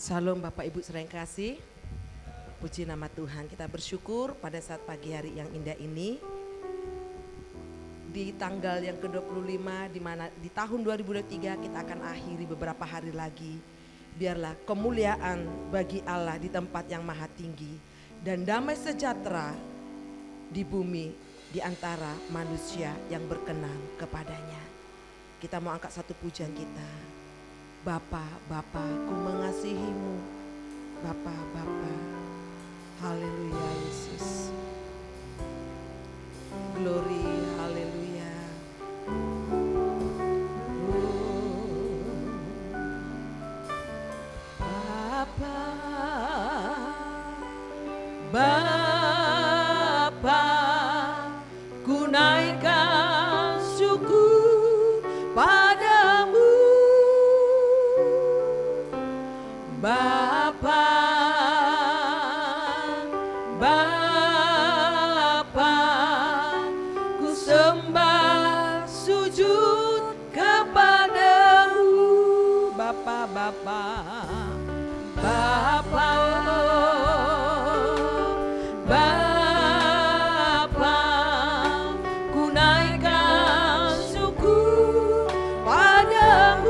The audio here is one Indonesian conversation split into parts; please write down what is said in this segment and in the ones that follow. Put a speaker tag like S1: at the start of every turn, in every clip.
S1: Salam Bapak Ibu saudara yang kasih, puji nama Tuhan. Kita bersyukur pada saat pagi hari yang indah ini, di tanggal yang ke-25 di mana di tahun 2023 kita akan akhiri beberapa hari lagi. Biarlah kemuliaan bagi Allah di tempat yang maha tinggi dan damai sejahtera di bumi di antara manusia yang berkenan kepadanya. Kita mau angkat satu pujian kita. Bapa, Bapa, ku mengasihimu. Bapa, Bapa. Haleluya Yesus. Glory, haleluya. Bapa, Bapa, ku naikkan syukur padamu. Bapa, Bapa, ku sembah sujud kepadamu. Bapa, Bapa, Bapa, Bapa, ku naikkan syukur padamu.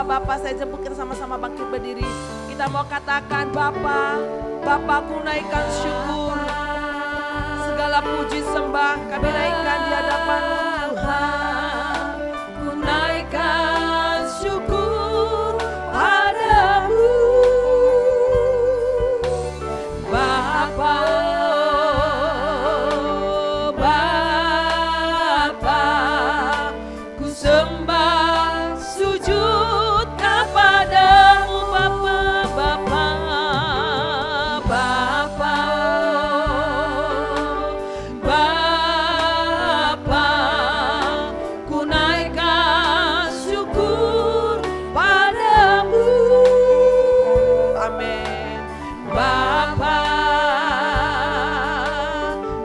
S1: Bapa, saya jemput kita sama-sama bangkit berdiri. Kita mau katakan Bapa, Bapa, ku naikkan syukur. Segala puji sembah kami naikkan di hadapan Tuhan. Ku naikkan syukur padamu. Bapa, Bapa, ku sembah sujud padamu. Bapa, Bapa, Bapa, Bapa, ku naikkan syukur padamu. Amin. Bapa,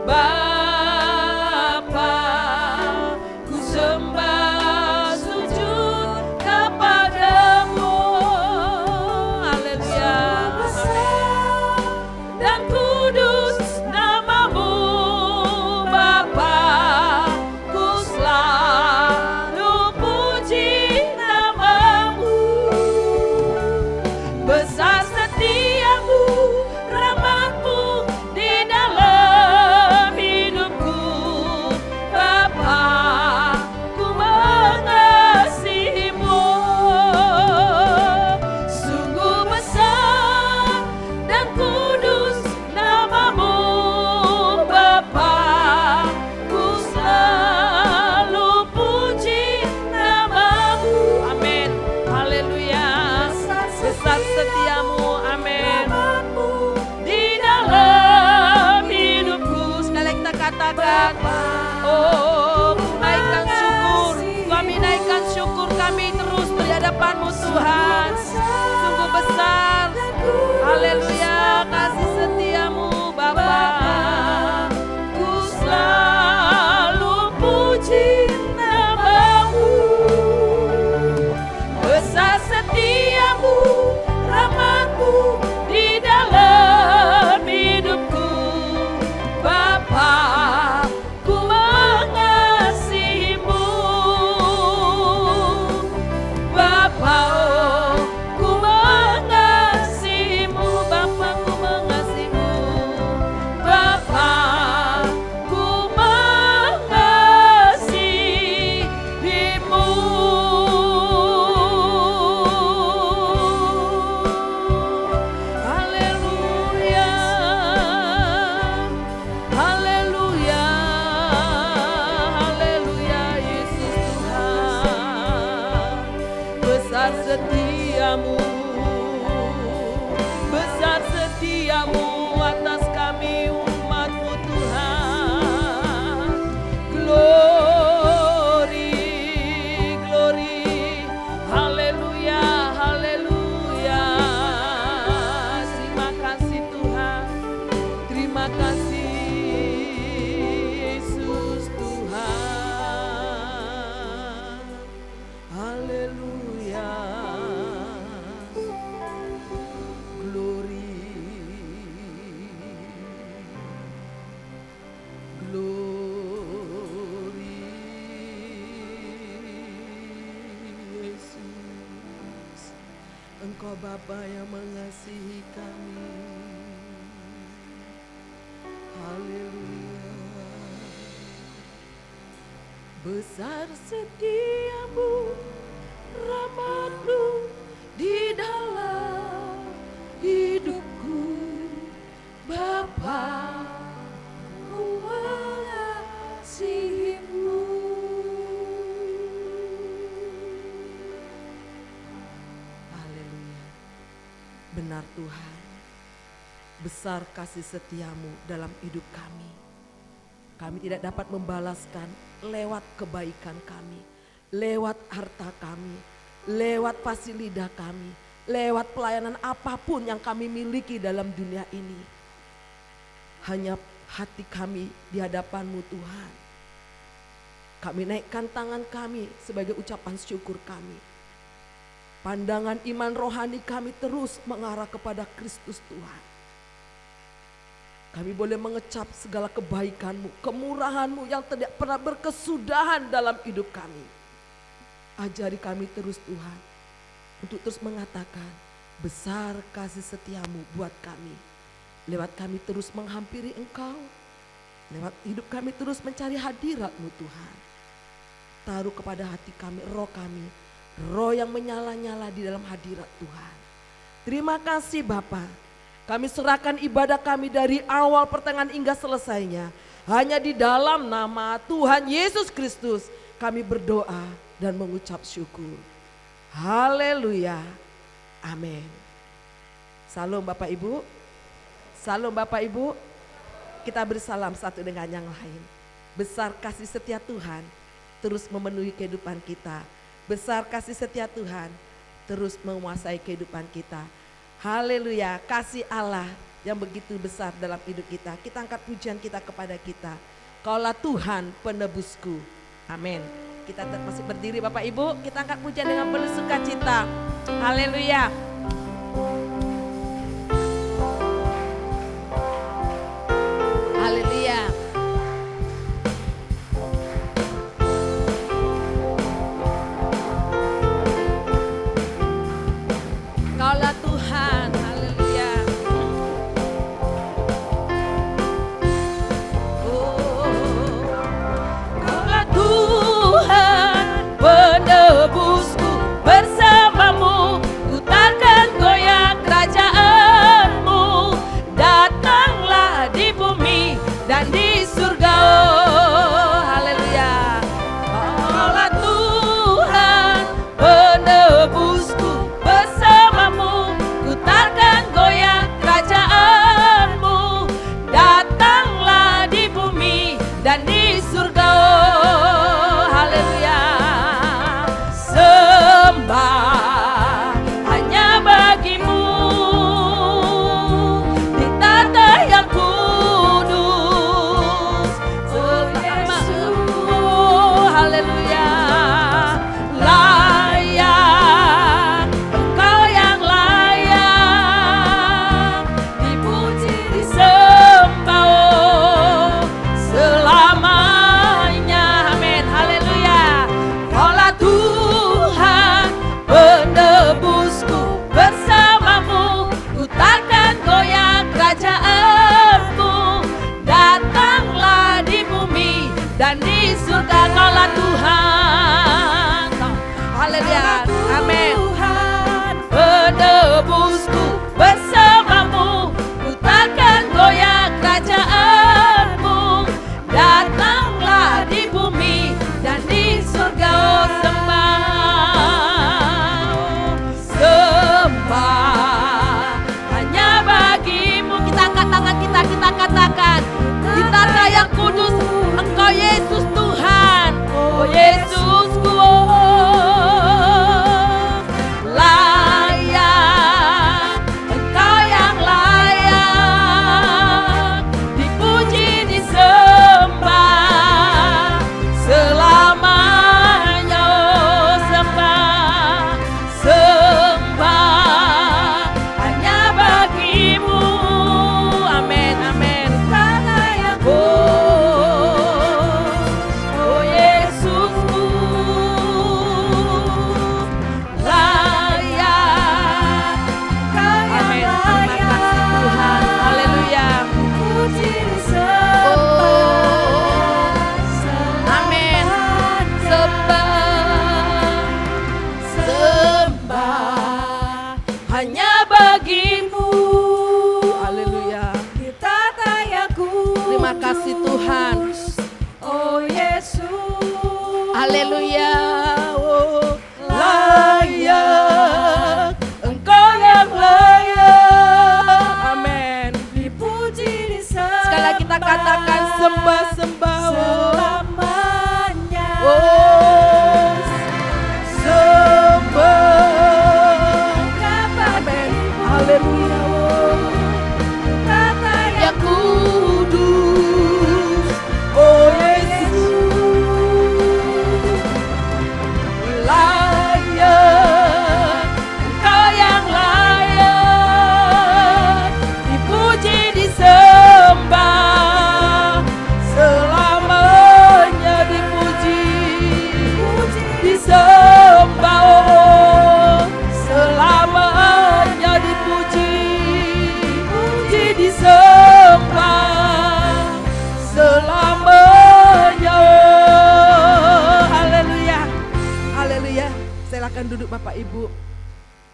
S1: Bapa, ku sembah sujud kepadamu. Dan kudus namamu. Bapa, ku selalu puji namamu. Besar setiamu, rahmatmu di dalam hidupku. Bapa, ku mengasihimu. Sungguh besar dan kudus namamu. Bapa, ku selalu puji namamu. Amin. Haleluya. Besar setiamu. Amin. Di dalam hidupku. Sekali kita katakan, oh, ku naikkan syukur. Kami naikkan syukur kami terus di hadapanmu Tuhan. Sungguh besar. Haleluya, kasih setiamu Bapa. Ku selalu puji namamu. Besar setiamu, rahmatmu di dalam hidupku. Bapa, ku mengasihimu. Bapa, ku besar setiamu, besar setiamu atas kami umat-Mu Tuhan. Glory, glory, haleluya, haleluya. Terima kasih Tuhan, terima kasih Yesus Tuhan. Haleluya. Glory. Glory. Yesus. Engkau Bapa yang mengasihi kami. Haleluya. Besar setiamu, rahmat-Mu di dalam hidupku, Bapa, ku mengasihi-Mu. Haleluya. Benar Tuhan, besar kasih setiamu dalam hidup kami. Kami tidak dapat membalaskan lewat kebaikan kami, lewat harta kami, lewat fasilitas kami, lewat pelayanan apapun yang kami miliki dalam dunia ini. Hanya hati kami di hadapan-Mu Tuhan. Kami naikkan tangan kami sebagai ucapan syukur kami. Pandangan iman rohani kami terus mengarah kepada Kristus Tuhan. Kami boleh mengecap segala kebaikan-Mu, kemurahan-Mu yang tidak pernah berkesudahan dalam hidup kami. Ajari kami terus Tuhan, untuk terus mengatakan besar kasih setiamu buat kami. Lewat kami terus menghampiri Engkau, lewat hidup kami terus mencari hadirat-Mu Tuhan. Taruh kepada hati kami, roh yang menyala-nyala di dalam hadirat Tuhan. Terima kasih Bapa. Kami serahkan ibadah kami dari awal pertengahan hingga selesainya. Hanya di dalam nama Tuhan Yesus Kristus kami berdoa dan mengucap syukur. Haleluya. Amin. Salam Bapak Ibu. Salam Bapak Ibu. Kita bersalam satu dengan yang lain. Besar kasih setia Tuhan terus memenuhi kehidupan kita. Besar kasih setia Tuhan terus menguasai kehidupan kita. Haleluya, kasih Allah yang begitu besar dalam hidup kita. Kita angkat pujian kita kepada kita. Kaulah Tuhan penebusku. Amin. Kita masih berdiri Bapak Ibu, kita angkat pujian dengan penuh sukacita. Haleluya. Haleluya. Kaulah Tuhan, haleluya. Kaulah Tuhan penebusku, bersamamu ku takkan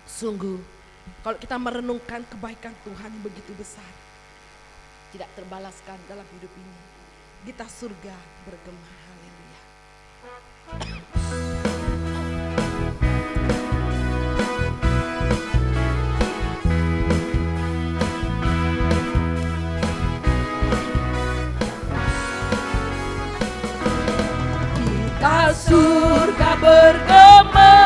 S1: Sungguh, kalau kita merenungkan kebaikan Tuhan yang begitu besar, tidak terbalaskan dalam hidup ini, kita surga bergema. Haleluya. Kita surga bergema,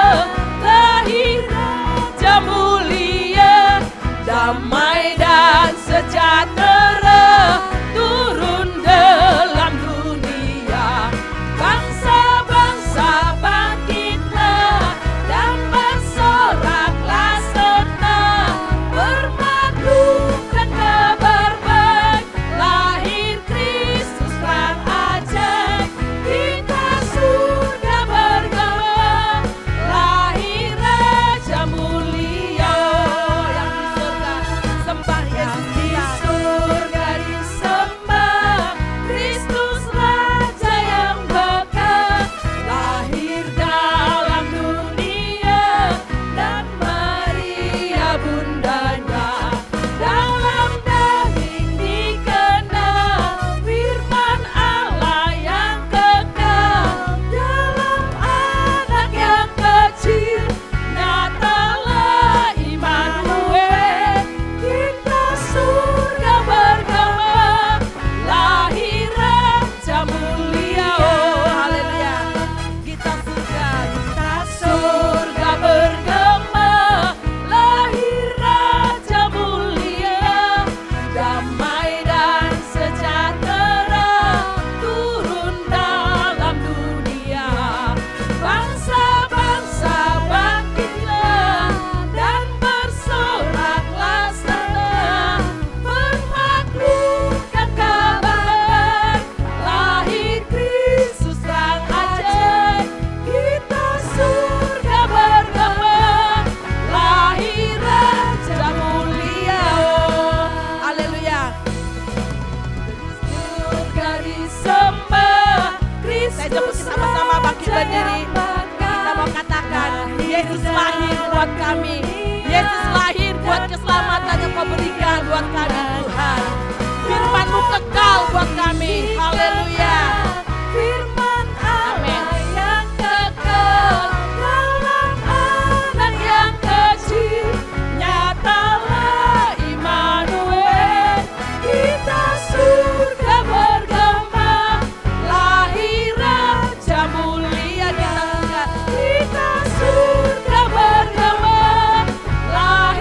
S1: lahir Raja mulia, damai dan sejahtera turun dalam dunia. Bangsa-bangsa bangkitlah dan bersoraklah serta bermaklumkan kabar baik, lahir Kristus Sang ajaib. Kita surga bergema, lahir Raja mulia. Yang di surga sembah Yesus kita. Di surga disembah Kristus Raja yang bekal, lahir dalam dunia dan Maria bundanya. Dalam daging dikenal firman Allah yang kekal, dalam anak yang kecil nyatalah Immanuel. Kita surga bergema, lahir Raja mulia. Oh haleluya. Kita surga bergema, lahir Raja mulia, damai dan sejahtera turun dalam dunia. Bangsa-bangsa bangkitlah dan bersoraklah serta bermaklumkan kabar baik, lahir Kristus Sang ajaib. Kita surga bergema, lahir Raja mulia. Oh haleluya. Surga disembah Kristus. Saya jemput kita sama-sama bangkit berdiri. Kita mau katakan, Yesus lahir buat kami. Yesus lahir buat keselamatan yang Kau berikan buat kami Tuhan. Firman-Mu kekal buat kami. Haleluya. Firman Allah yang kekal dalam anak yang kecil, nyatalah Immanuel. Kita surga bergema, lahir Raja mulia. Kita surga bergema, lahir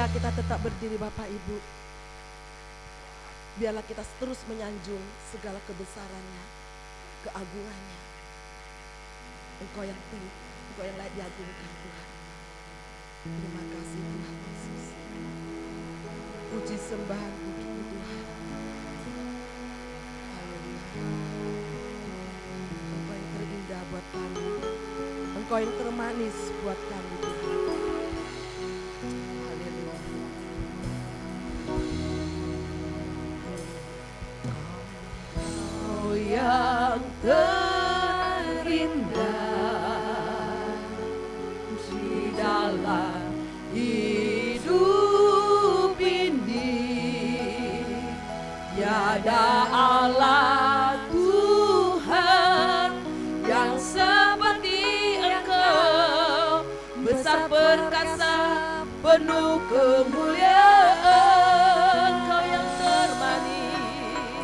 S2: Haleluya, kita tetap berdiri Bapak Ibu. Biarlah kita terus menyanjung segala kebesarannya, keagungannya. Engkau yang tinggi, Engkau yang layak diagungkan Tuhan. Terima kasih Tuhan Yesus. Puji sembahan bukit Tuhan. Haleluya. Engkau yang terindah buat kami. Engkau yang termanis buat kami Tuhan. Haleluya. Kau yang terindah di dalam hidup ini, tiada Allah Tuhan yang seperti Engkau, besar perkasa penuh kemuliaan. Kau yang termanis,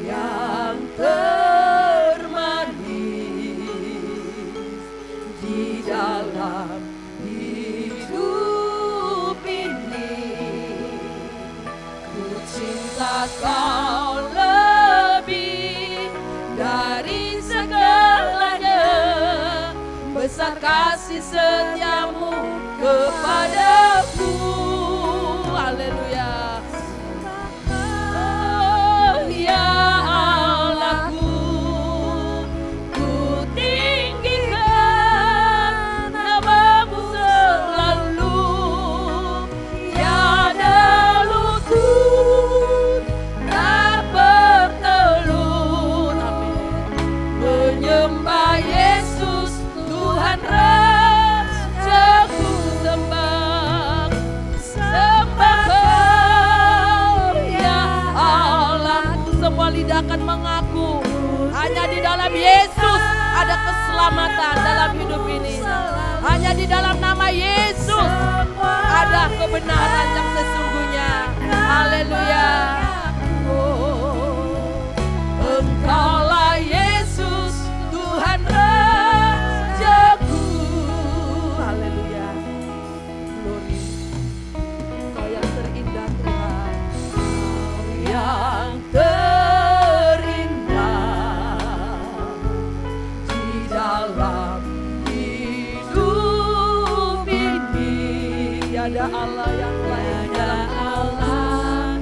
S2: yang termanis di dalam hidup ini. Ku cinta Kau lebih dari segalanya, besar kasih setiamu kepadaku. Haleluya. Oh ya Allahku, ku tinggikan namamu selalu. Tiada lutut tak bertelut. Menyembah Yesus Tuhan Rajaku, sembah Kau ya Allahku. Semua lidah akan mengaku hanya di dalam Yesus ada keselamatan dalam hidup ini. Hanya di dalam nama Yesus ada kebenaran yang sesungguhnya. Haleluya. Oh, Engkaulah Yesus Tuhan Rajaku. Haleluya. Glory. Kau yang terindah Tuhan. Kau yang terindah di dalam hidup ini. Tiada Allah yang lain dalam Allah,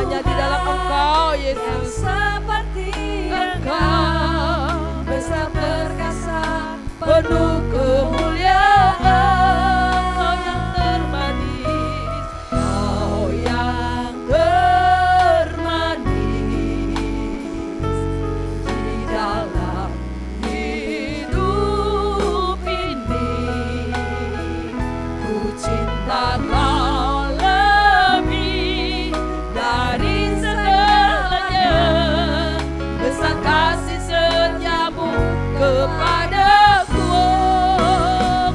S2: hanya di dalam Engkau Yesus seperti Engkau, besar perkasa penuh kemuliaan. Kau yang termanis, Kau yang termanis di dalam hidup ini. Ku cinta Kau lebih dari segalanya, besar kasih setiamu kepadaku.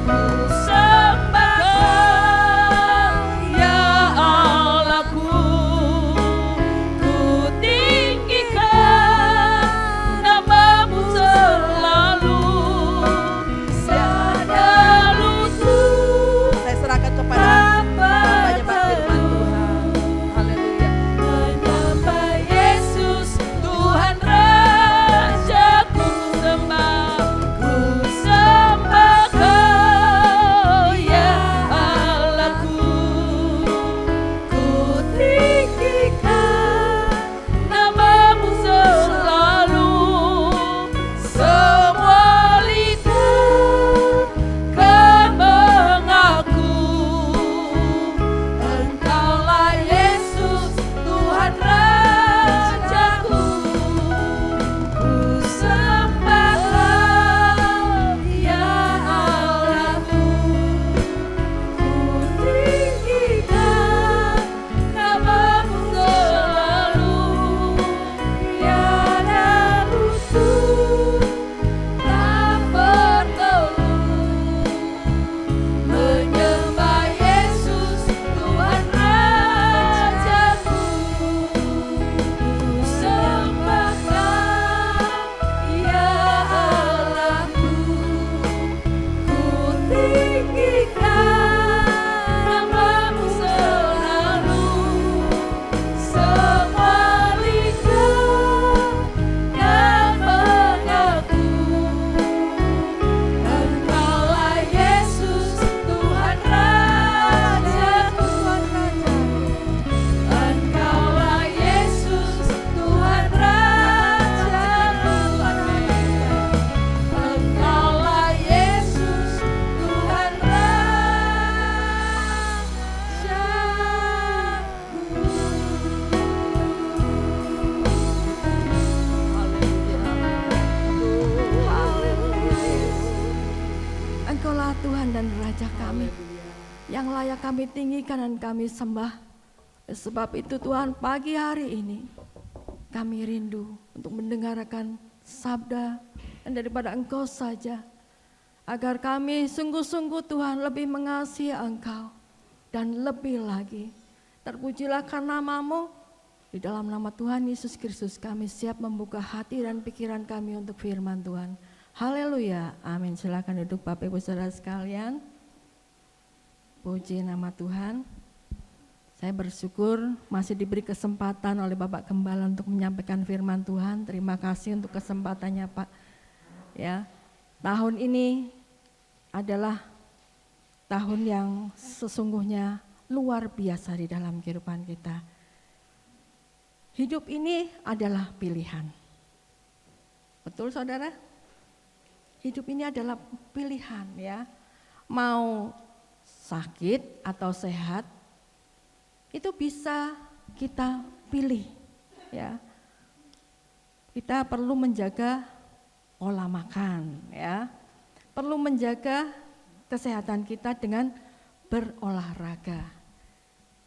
S2: Ku sembah Kau ya Allahku, ku tinggikan namamu selalu. Tiada lutut. Saya serahkan kepada
S3: yang layak kami tinggikan dan kami sembah. Sebab itu Tuhan, pagi hari ini kami rindu untuk mendengarkan sabda dan daripada Engkau saja, agar kami sungguh-sungguh Tuhan lebih mengasihi Engkau dan lebih lagi. Terpujilah namamu. Di dalam nama Tuhan Yesus Kristus kami siap membuka hati dan pikiran kami untuk firman Tuhan. Haleluya, amin. Silakan duduk Bapak Ibu Saudara sekalian. Puji nama Tuhan. Saya bersyukur masih diberi kesempatan oleh Bapak Gembala untuk menyampaikan firman Tuhan. Terima kasih untuk kesempatannya Pak. Ya, tahun ini adalah tahun yang sesungguhnya luar biasa di dalam kehidupan kita. Hidup ini adalah pilihan. Betul saudara? Hidup ini adalah pilihan ya. Mau sakit atau sehat, itu bisa kita pilih ya. Kita perlu menjaga pola makan ya. Perlu menjaga kesehatan kita dengan berolahraga.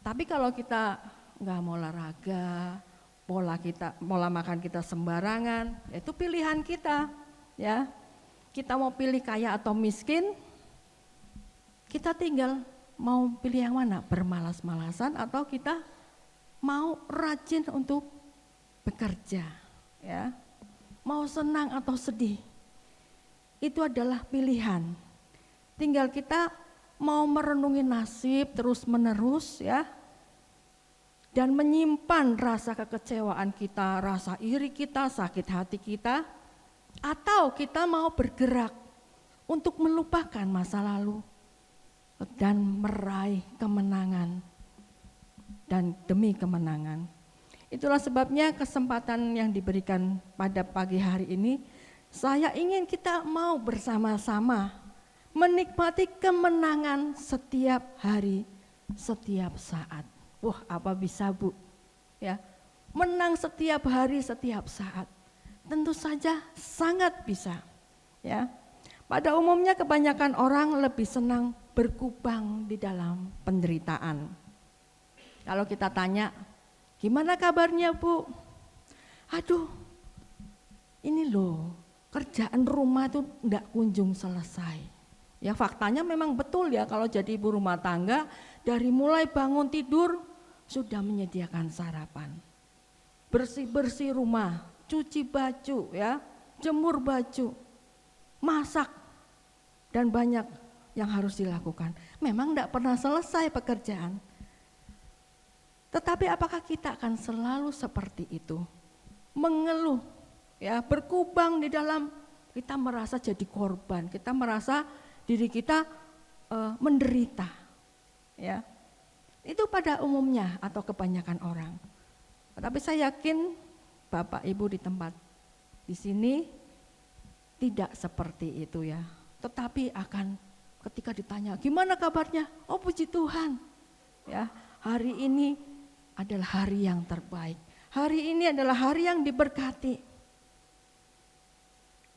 S3: Tapi kalau kita nggak mau olahraga, pola makan kita sembarangan, itu pilihan kita ya. Kita mau pilih kaya atau miskin, kita tinggal mau pilih yang mana, bermalas-malasan atau kita mau rajin untuk bekerja ya. Mau senang atau sedih, itu adalah pilihan. Tinggal kita mau merenungi nasib terus menerus ya, dan menyimpan rasa kekecewaan kita, rasa iri kita, sakit hati kita, atau kita mau bergerak untuk melupakan masa lalu dan meraih kemenangan dan demi kemenangan. Itulah sebabnya kesempatan yang diberikan pada pagi hari ini, saya ingin kita mau bersama-sama menikmati kemenangan setiap hari, setiap saat. Wah, apa bisa Bu? Ya, menang setiap hari, setiap saat. Tentu saja sangat bisa. Ya, pada umumnya kebanyakan orang lebih senang berkubang di dalam penderitaan. Kalau kita tanya, gimana kabarnya Bu? Aduh, ini loh, kerjaan rumah itu enggak kunjung selesai. Ya faktanya memang betul ya, kalau jadi ibu rumah tangga, dari mulai bangun tidur sudah menyediakan sarapan, bersih-bersih rumah, cuci baju ya, jemur baju, masak, dan banyak yang harus dilakukan. Memang tidak pernah selesai pekerjaan. Tetapi apakah kita akan selalu seperti itu? Mengeluh, ya, berkubang di dalam, kita merasa jadi korban, kita merasa diri kita menderita. Ya. Itu pada umumnya atau kebanyakan orang. Tetapi saya yakin Bapak Ibu di tempat di sini tidak seperti itu ya. Tetapi akan ketika ditanya, gimana kabarnya? Oh puji Tuhan. Ya, hari ini adalah hari yang terbaik. Hari ini adalah hari yang diberkati.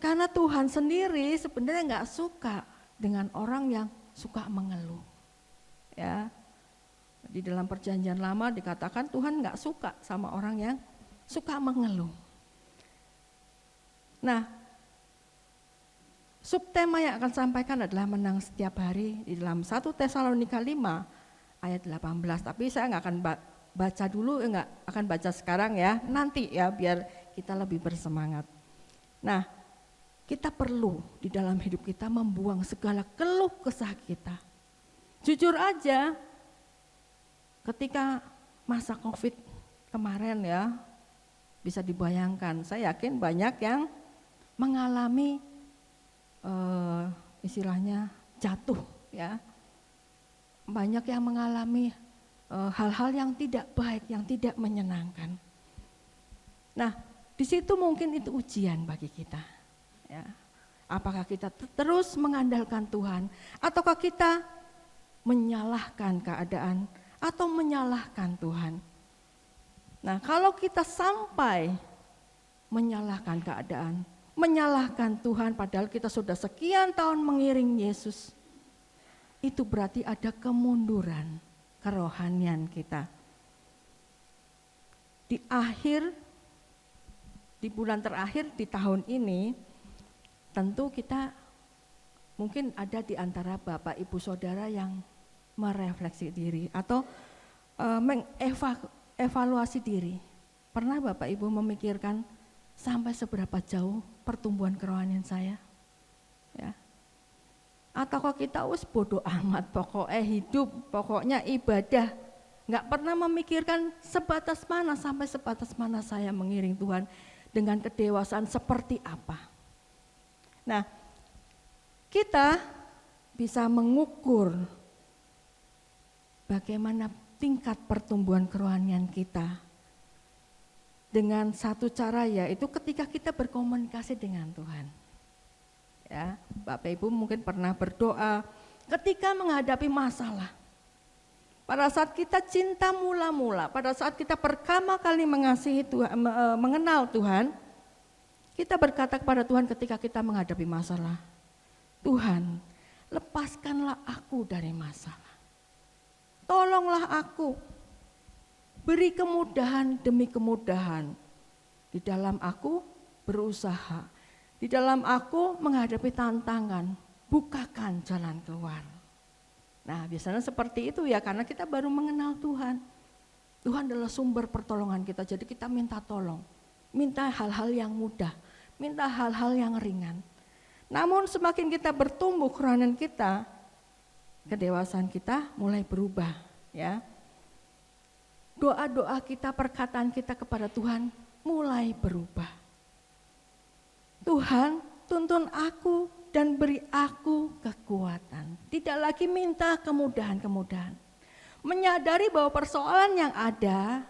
S3: Karena Tuhan sendiri sebenarnya enggak suka dengan orang yang suka mengeluh. Ya. Di dalam perjanjian lama dikatakan Tuhan enggak suka sama orang yang suka mengeluh. Nah, subtema yang akan sampaikan adalah menang setiap hari di dalam 1 Tesalonika 5 ayat 18. Tapi saya enggak akan baca dulu, enggak akan baca sekarang ya, nanti ya biar kita lebih bersemangat. Nah, kita perlu di dalam hidup kita membuang segala keluh kesah kita. Jujur aja, ketika masa COVID kemarin ya, bisa dibayangkan, saya yakin banyak yang mengalami istilahnya jatuh ya. Banyak yang mengalami hal-hal yang tidak baik, yang tidak menyenangkan. Nah, di situ mungkin itu ujian bagi kita. Ya. Apakah kita terus mengandalkan Tuhan, ataukah kita menyalahkan keadaan atau menyalahkan Tuhan? Nah, kalau kita sampai menyalahkan keadaan, menyalahkan Tuhan, padahal kita sudah sekian tahun mengiring Yesus, itu berarti ada kemunduran kerohanian kita. Di bulan terakhir di tahun ini, tentu kita mungkin ada di antara Bapak Ibu Saudara yang merefleksi diri atau mengevaluasi diri. Pernah Bapak Ibu memikirkan sampai seberapa jauh pertumbuhan kerohanian saya? Ya. Atau kok kita bodoh amat, pokoknya hidup, pokoknya ibadah, nggak pernah memikirkan sebatas mana sampai sebatas mana saya mengiring Tuhan dengan kedewasaan seperti apa. Nah, kita bisa mengukur bagaimana tingkat pertumbuhan kerohanian kita dengan satu cara, yaitu ketika kita berkomunikasi dengan Tuhan. Ya, Bapak Ibu mungkin pernah berdoa ketika menghadapi masalah. Pada saat kita cinta mula-mula, pada saat kita pertama kali mengasihi Tuhan, mengenal Tuhan, kita berkata kepada Tuhan ketika kita menghadapi masalah, Tuhan, lepaskanlah aku dari masalah. Tolonglah aku, beri kemudahan demi kemudahan. Di dalam aku berusaha, di dalam aku menghadapi tantangan, bukakan jalan keluar. Nah, biasanya seperti itu ya, karena kita baru mengenal Tuhan. Tuhan adalah sumber pertolongan kita, jadi kita minta tolong. Minta hal-hal yang mudah, minta hal-hal yang ringan. Namun semakin kita bertumbuh kerohanian kita, kedewasaan kita mulai berubah ya. Doa-doa kita, perkataan kita kepada Tuhan mulai berubah. Tuhan, tuntun aku dan beri aku kekuatan. Tidak lagi minta kemudahan-kemudahan. Menyadari bahwa persoalan yang ada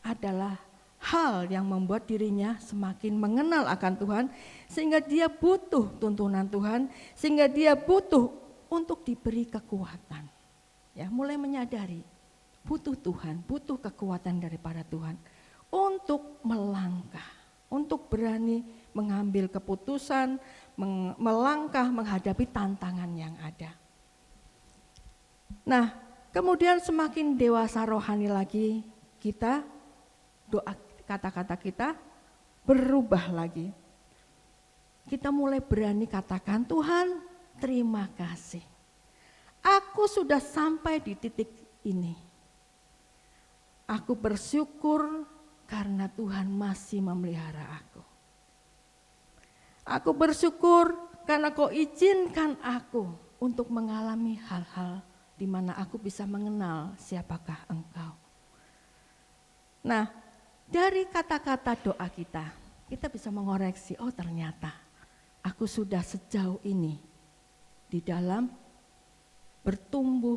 S3: adalah hal yang membuat dirinya semakin mengenal akan Tuhan, sehingga dia butuh tuntunan Tuhan, sehingga dia butuh untuk diberi kekuatan. Ya, mulai menyadari butuh Tuhan, butuh kekuatan daripada Tuhan untuk melangkah, untuk berani mengambil keputusan, melangkah menghadapi tantangan yang ada. Nah, kemudian semakin dewasa rohani lagi, kita doa, kata-kata kita berubah lagi. Kita mulai berani katakan, Tuhan, terima kasih. Aku sudah sampai di titik ini. Aku bersyukur karena Tuhan masih memelihara aku. Aku bersyukur karena Kau izinkan aku untuk mengalami hal-hal di mana aku bisa mengenal siapakah Engkau. Nah, dari kata-kata doa kita bisa mengoreksi, oh ternyata aku sudah sejauh ini di dalam bertumbuh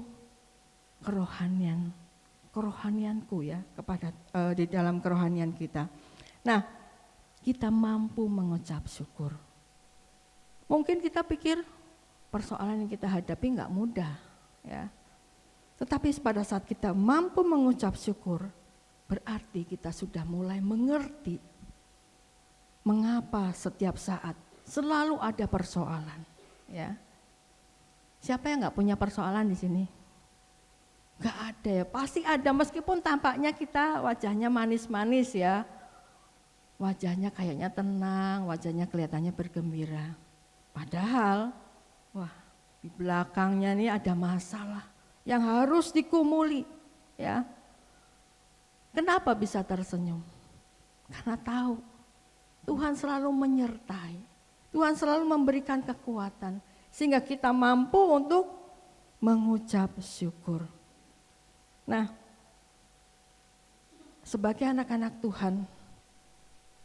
S3: kerohanianku ya, kepada di dalam kerohanian kita. Nah, kita mampu mengucap syukur. Mungkin kita pikir persoalan yang kita hadapi enggak mudah ya. Tetapi pada saat kita mampu mengucap syukur, berarti kita sudah mulai mengerti mengapa setiap saat selalu ada persoalan ya. Siapa yang enggak punya persoalan di sini? Enggak ada ya, pasti ada, meskipun tampaknya kita wajahnya manis-manis ya. Wajahnya kayaknya tenang, wajahnya kelihatannya bergembira. Padahal, wah, di belakangnya ini ada masalah yang harus dikumuli, ya. Kenapa bisa tersenyum? Karena tahu Tuhan selalu menyertai, Tuhan selalu memberikan kekuatan, sehingga kita mampu untuk mengucap syukur. Nah, sebagai anak-anak Tuhan,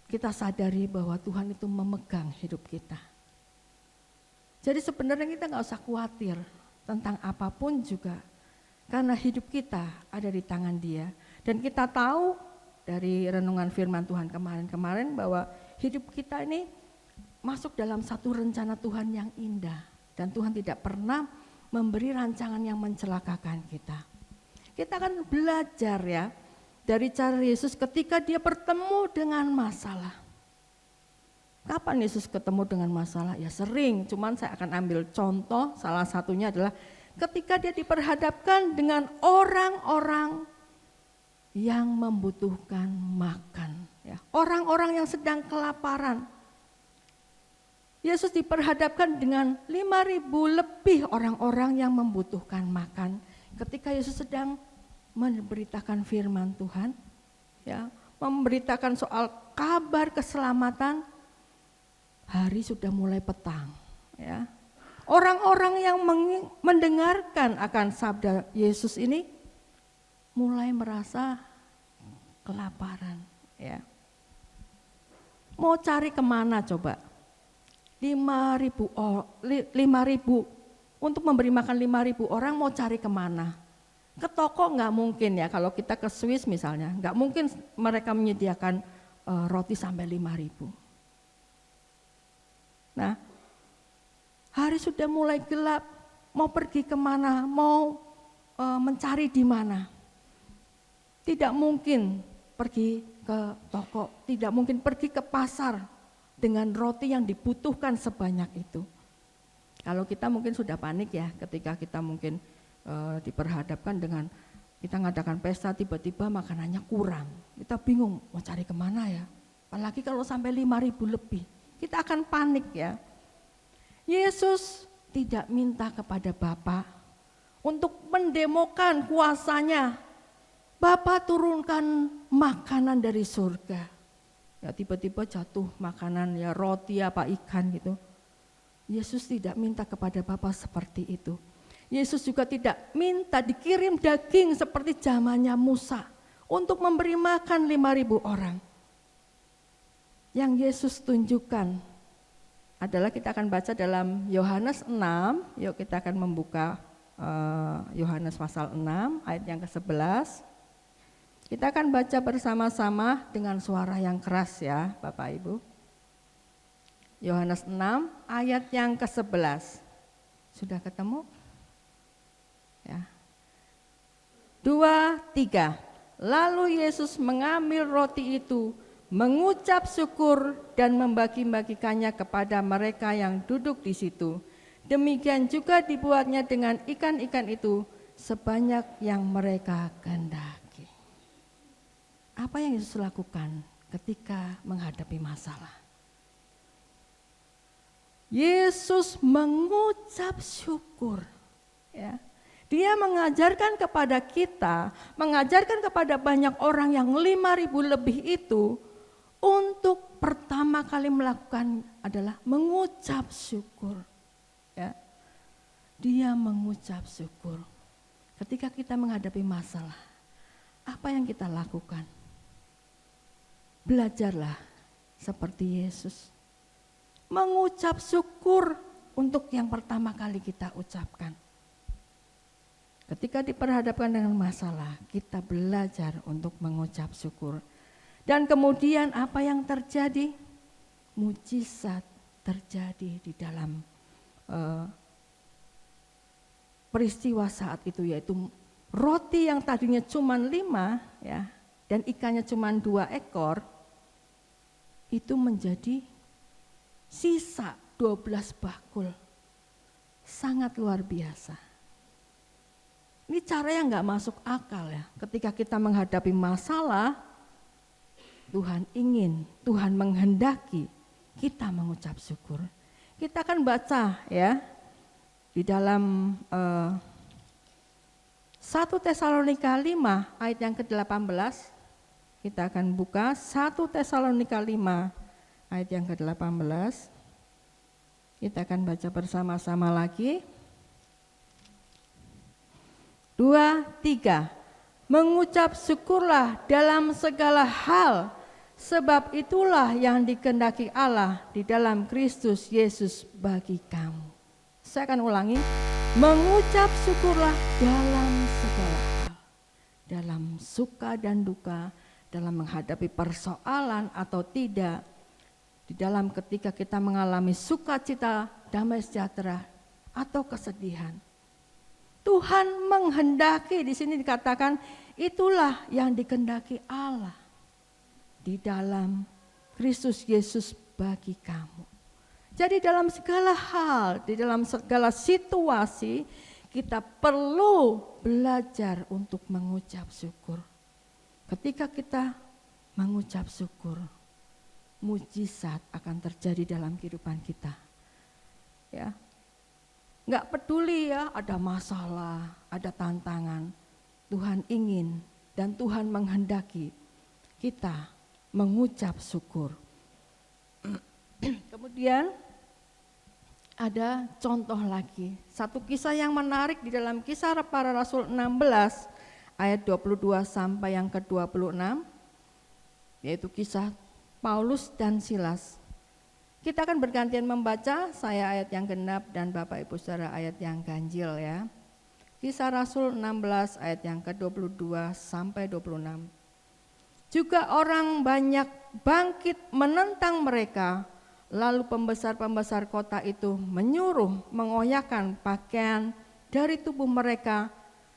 S3: kita sadari bahwa Tuhan itu memegang hidup kita. Jadi sebenarnya kita gak usah khawatir tentang apapun juga, karena hidup kita ada di tangan Dia. Dan kita tahu dari renungan firman Tuhan kemarin-kemarin bahwa hidup kita ini masuk dalam satu rencana Tuhan yang indah. Dan Tuhan tidak pernah memberi rancangan yang mencelakakan kita. Kita akan belajar ya, dari cara Yesus ketika dia bertemu dengan masalah. Kapan Yesus ketemu dengan masalah? Ya sering, cuman saya akan ambil contoh, salah satunya adalah ketika dia diperhadapkan dengan orang-orang yang membutuhkan makan, ya, orang-orang yang sedang kelaparan. Yesus diperhadapkan dengan 5.000 lebih orang-orang yang membutuhkan makan. Ketika Yesus sedang memberitakan firman Tuhan, ya, memberitakan soal kabar keselamatan, hari sudah mulai petang. Ya. Orang-orang yang mendengarkan akan sabda Yesus ini mulai merasa kelaparan. Ya. Mau cari kemana coba? 5.000 untuk memberi makan 5.000 orang, mau cari kemana? Ke toko nggak mungkin ya, kalau kita ke Swiss misalnya, nggak mungkin mereka menyediakan roti sampai 5.000. Nah, hari sudah mulai gelap, mau pergi kemana, mau mencari di mana? Tidak mungkin pergi ke toko, tidak mungkin pergi ke pasar dengan roti yang dibutuhkan sebanyak itu. Kalau kita mungkin sudah panik ya, ketika kita mungkin diperhadapkan dengan kita ngadakan pesta, tiba-tiba makanannya kurang. Kita bingung mau cari kemana ya, apalagi kalau sampai 5.000 lebih, kita akan panik ya. Yesus tidak minta kepada Bapa untuk mendemokan kuasanya. Bapa turunkan makanan dari surga. Ya tiba-tiba jatuh makanan ya, roti apa ikan gitu. Yesus tidak minta kepada Bapa seperti itu. Yesus juga tidak minta dikirim daging seperti zamannya Musa untuk memberi makan 5.000 orang. Yang Yesus tunjukkan adalah, kita akan baca dalam Yohanes 6, yuk kita akan membuka Yohanes pasal 6 ayat yang ke-11. Kita akan baca bersama-sama dengan suara yang keras ya Bapak Ibu. Yohanes 6 ayat yang ke-11. Sudah ketemu? Ya. 2, 3. Lalu Yesus mengambil roti itu, mengucap syukur dan membagi-bagikannya kepada mereka yang duduk di situ. Demikian juga dibuatnya dengan ikan-ikan itu sebanyak yang mereka kehendaki. Apa yang Yesus lakukan ketika menghadapi masalah? Yesus mengucap syukur. Ya. Dia mengajarkan kepada kita, mengajarkan kepada banyak orang yang 5.000 lebih itu, untuk pertama kali melakukan adalah mengucap syukur. Ya. Dia mengucap syukur. Ketika kita menghadapi masalah, apa yang kita lakukan? Belajarlah seperti Yesus. Mengucap syukur untuk yang pertama kali kita ucapkan. Ketika diperhadapkan dengan masalah, kita belajar untuk mengucap syukur. Dan kemudian apa yang terjadi? Mujizat terjadi di dalam peristiwa saat itu, yaitu roti yang tadinya cuma 5 ya, dan ikannya cuma 2 ekor, itu menjadi sisa 12 bakul. Sangat luar biasa. Ini cara yang gak masuk akal ya. Ketika kita menghadapi masalah, Tuhan ingin, Tuhan menghendaki kita mengucap syukur. Kita akan baca ya di dalam 1 Tesalonika 5 ayat yang ke-18. Kita akan buka 1 Tesalonika 5 ayat yang ke-18. Kita akan baca bersama-sama lagi. 2, 3. Mengucap syukurlah dalam segala hal, sebab itulah yang dikehendaki Allah di dalam Kristus Yesus bagi kamu. Saya akan ulangi. Mengucap syukurlah dalam segala hal, dalam suka dan duka, dalam menghadapi persoalan atau tidak, di dalam ketika kita mengalami sukacita, damai sejahtera, atau kesedihan. Tuhan menghendaki, di sini dikatakan itulah yang dikehendaki Allah di dalam Kristus Yesus bagi kamu. Jadi dalam segala hal, di dalam segala situasi, kita perlu belajar untuk mengucap syukur. Ketika kita mengucap syukur, mujizat akan terjadi dalam kehidupan kita. Ya, nggak peduli ya ada masalah, ada tantangan. Tuhan ingin dan Tuhan menghendaki kita mengucap syukur. Kemudian ada contoh lagi, satu kisah yang menarik di dalam Kisah Para Rasul 16 ayat 22 sampai yang ke-26, yaitu kisah Paulus dan Silas. Kita akan bergantian membaca, saya ayat yang genap dan Bapak Ibu Saudara ayat yang ganjil ya. Kisah Rasul 16 ayat yang ke-22 sampai 26. Juga orang banyak bangkit menentang mereka, lalu pembesar-pembesar kota itu menyuruh mengoyakkan pakaian dari tubuh mereka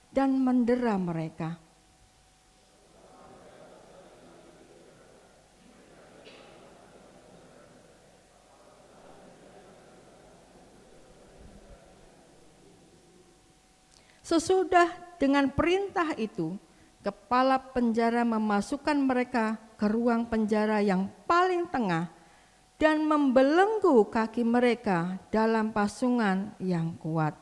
S3: dan mendera mereka. Sesudah dengan perintah itu, kepala penjara memasukkan mereka ke ruang penjara yang paling tengah dan membelenggu kaki mereka dalam pasungan yang kuat.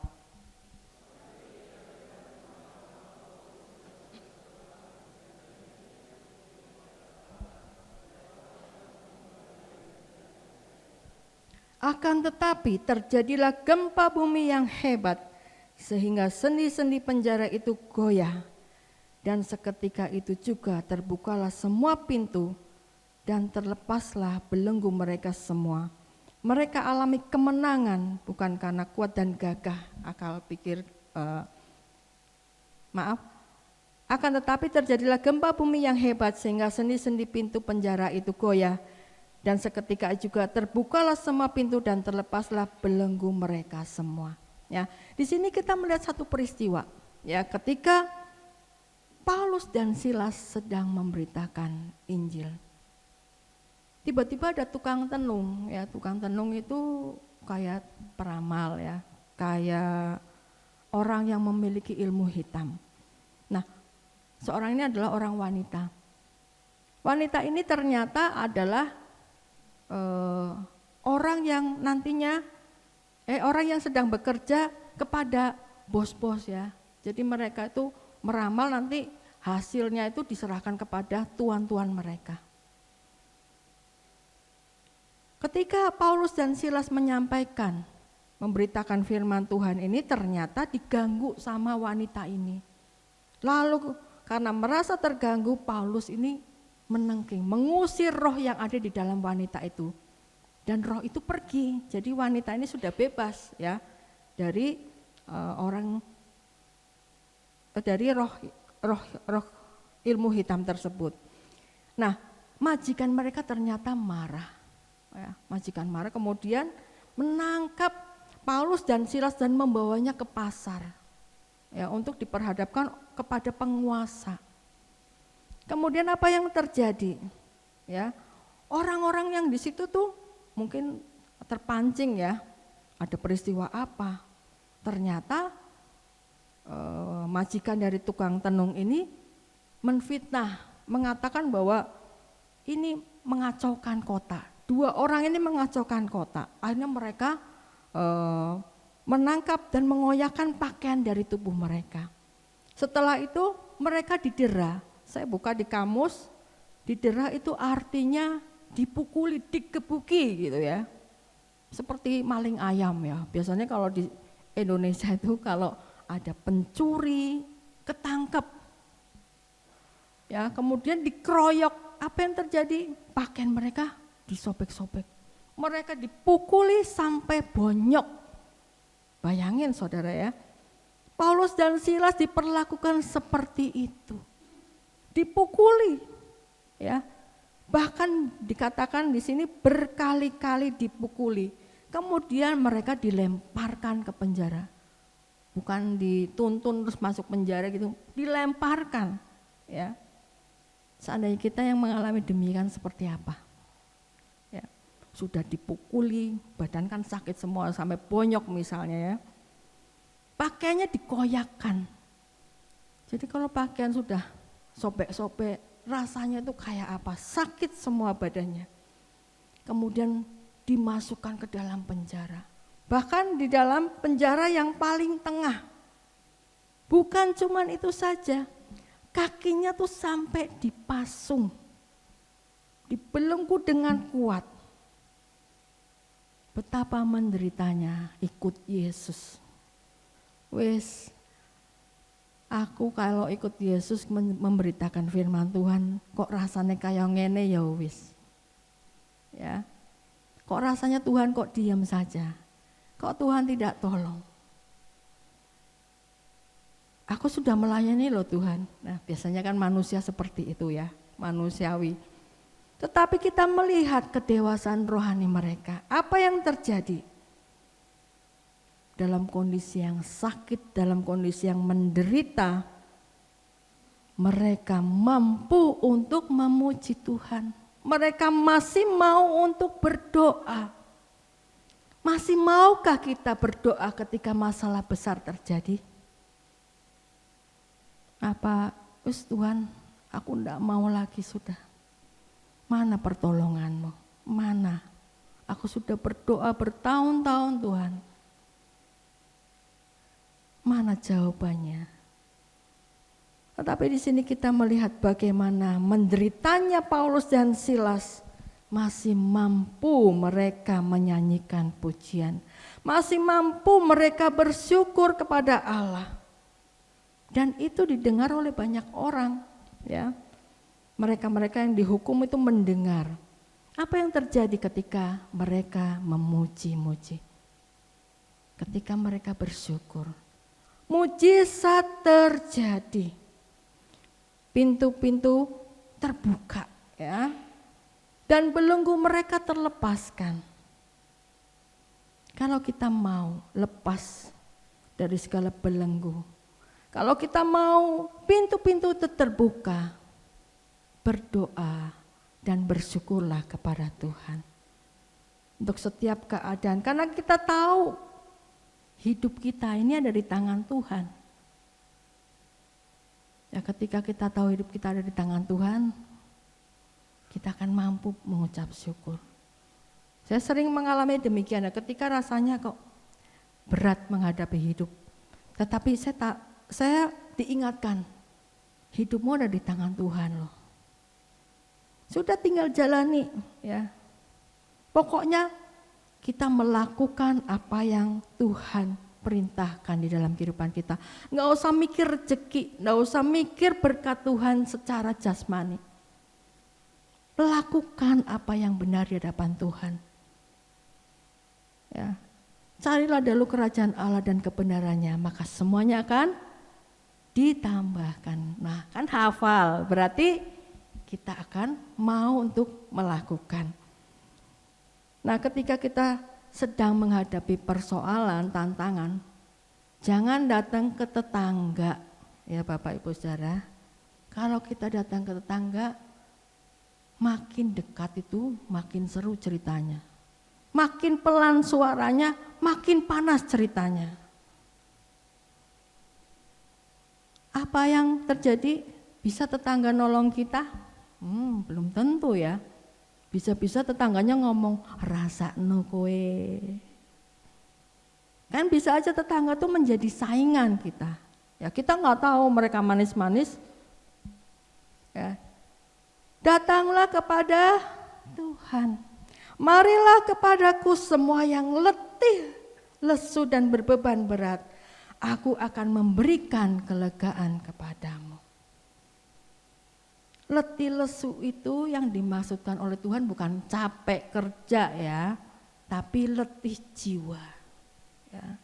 S3: Akan tetapi terjadilah gempa bumi yang hebat, sehingga sendi-sendi penjara itu goyah, dan seketika itu juga terbukalah semua pintu dan terlepaslah belenggu mereka semua. Mereka alami kemenangan bukan karena kuat dan gagah akal pikir, akan tetapi terjadilah gempa bumi yang hebat sehingga sendi-sendi pintu penjara itu goyah, dan seketika juga terbukalah semua pintu dan terlepaslah belenggu mereka semua. Ya, di sini kita melihat satu peristiwa, ya, ketika Paulus dan Silas sedang memberitakan Injil. Tiba-tiba ada tukang tenung, ya, tukang tenung itu kayak peramal, ya, kayak orang yang memiliki ilmu hitam. Nah, seorang ini adalah orang wanita. Wanita ini ternyata adalah orang yang nantinya orang yang sedang bekerja kepada bos-bos, ya. Jadi mereka itu meramal nanti hasilnya itu diserahkan kepada tuan-tuan mereka. Ketika Paulus dan Silas menyampaikan, memberitakan firman Tuhan ini, ternyata diganggu sama wanita ini. Lalu karena merasa terganggu, Paulus ini menengking, mengusir roh yang ada di dalam wanita itu. Dan roh itu pergi, jadi wanita ini sudah bebas, ya, dari dari roh ilmu hitam tersebut. Nah, majikan mereka ternyata marah, ya, majikan marah, kemudian menangkap Paulus dan Silas dan membawanya ke pasar, ya, untuk diperhadapkan kepada penguasa. Kemudian apa yang terjadi? Ya, orang-orang yang di situ tuh mungkin terpancing, ya, ada peristiwa apa? Ternyata majikan dari tukang tenung ini menfitnah, mengatakan bahwa ini mengacaukan kota. Dua orang ini mengacaukan kota. Akhirnya mereka menangkap dan mengoyakkan pakaian dari tubuh mereka. Setelah itu mereka didera. Saya buka di kamus, didera itu artinya dipukuli, digebuki gitu, ya. Seperti maling ayam, ya. Biasanya kalau di Indonesia itu kalau ada pencuri, ketangkep, ya, kemudian dikeroyok, apa yang terjadi? Pakaian mereka disobek-sobek. Mereka dipukuli sampai bonyok. Bayangin saudara, ya. Paulus dan Silas diperlakukan seperti itu. Dipukuli, ya. Bahkan dikatakan di sini berkali-kali dipukuli. Kemudian mereka dilemparkan ke penjara. Bukan dituntun terus masuk penjara gitu, dilemparkan, ya. Seandainya kita yang mengalami demikian seperti apa? Ya, sudah dipukuli, badan kan sakit semua sampai bonyok misalnya, ya. pakaiannya dikoyakkan. Jadi kalau pakaian sudah sobek-sobek, rasanya itu kayak apa? Sakit semua badannya. Kemudian dimasukkan ke dalam penjara. Bahkan di dalam penjara yang paling tengah. Bukan cuman itu saja, kakinya tuh sampai dipasung, dibelenggu dengan kuat. Betapa menderitanya ikut Yesus. Wes, aku kalau ikut Yesus memberitakan firman Tuhan, kok rasanya kayak ngene ya wis. Ya. Kok rasanya Tuhan kok diam saja? Kok Tuhan tidak tolong? Aku sudah melayani loh Tuhan. Nah, biasanya kan manusia seperti itu ya, manusiawi. Tetapi kita melihat kedewasaan rohani mereka. Apa yang terjadi? Dalam kondisi yang sakit, dalam kondisi yang menderita, mereka mampu untuk memuji Tuhan. Mereka masih mau untuk berdoa. Masih maukah kita berdoa ketika masalah besar terjadi? Apa, Tuhan, aku enggak mau lagi sudah. Mana pertolonganmu? Mana? Aku sudah berdoa bertahun-tahun Tuhan. Mana jawabannya? Tetapi di sini kita melihat bagaimana menderitanya Paulus dan Silas, masih mampu mereka menyanyikan pujian, masih mampu mereka bersyukur kepada Allah. Dan itu didengar oleh banyak orang, ya. Mereka-mereka yang dihukum itu mendengar. Apa yang terjadi ketika mereka memuji-muji? Ketika mereka bersyukur, mujizat terjadi. Pintu-pintu terbuka, ya. Dan belenggu mereka terlepaskan. Kalau kita mau lepas dari segala belenggu, kalau kita mau pintu-pintu itu terbuka, berdoa dan bersyukurlah kepada Tuhan. Untuk setiap keadaan, karena kita tahu hidup kita ini ada di tangan Tuhan. Ya, ketika kita tahu hidup kita ada di tangan Tuhan, kita akan mampu mengucap syukur. Saya sering mengalami demikian ya, ketika rasanya kok berat menghadapi hidup. Tetapi saya diingatkan, hidupmu ada di tangan Tuhan loh. Sudah tinggal jalani ya. Pokoknya kita melakukan apa yang Tuhan perintahkan di dalam kehidupan kita. Nggak usah mikir rezeki, nggak usah mikir berkat Tuhan secara jasmani. Lakukan apa yang benar di hadapan Tuhan. Ya, carilah dulu kerajaan Allah dan kebenarannya, maka semuanya akan ditambahkan. Nah, kan hafal, berarti kita akan mau untuk melakukan. Nah, ketika kita sedang menghadapi persoalan, tantangan, jangan datang ke tetangga, ya Bapak Ibu Saudara. Kalau kita datang ke tetangga, makin dekat itu makin seru ceritanya. Makin pelan suaranya, makin panas ceritanya. Apa yang terjadi? Bisa tetangga nolong kita? Belum tentu ya. Bisa-bisa tetangganya ngomong, rasakno kowe. Kan bisa aja tetangga tuh menjadi saingan kita. Ya, kita nggak tahu mereka manis-manis. Ya. Datanglah kepada Tuhan. Marilah kepadaku semua yang letih, lesu dan berbeban berat. Aku akan memberikan kelegaan kepadamu. Letih lesu itu yang dimaksudkan oleh Tuhan bukan capek kerja ya, tapi letih jiwa. Ya.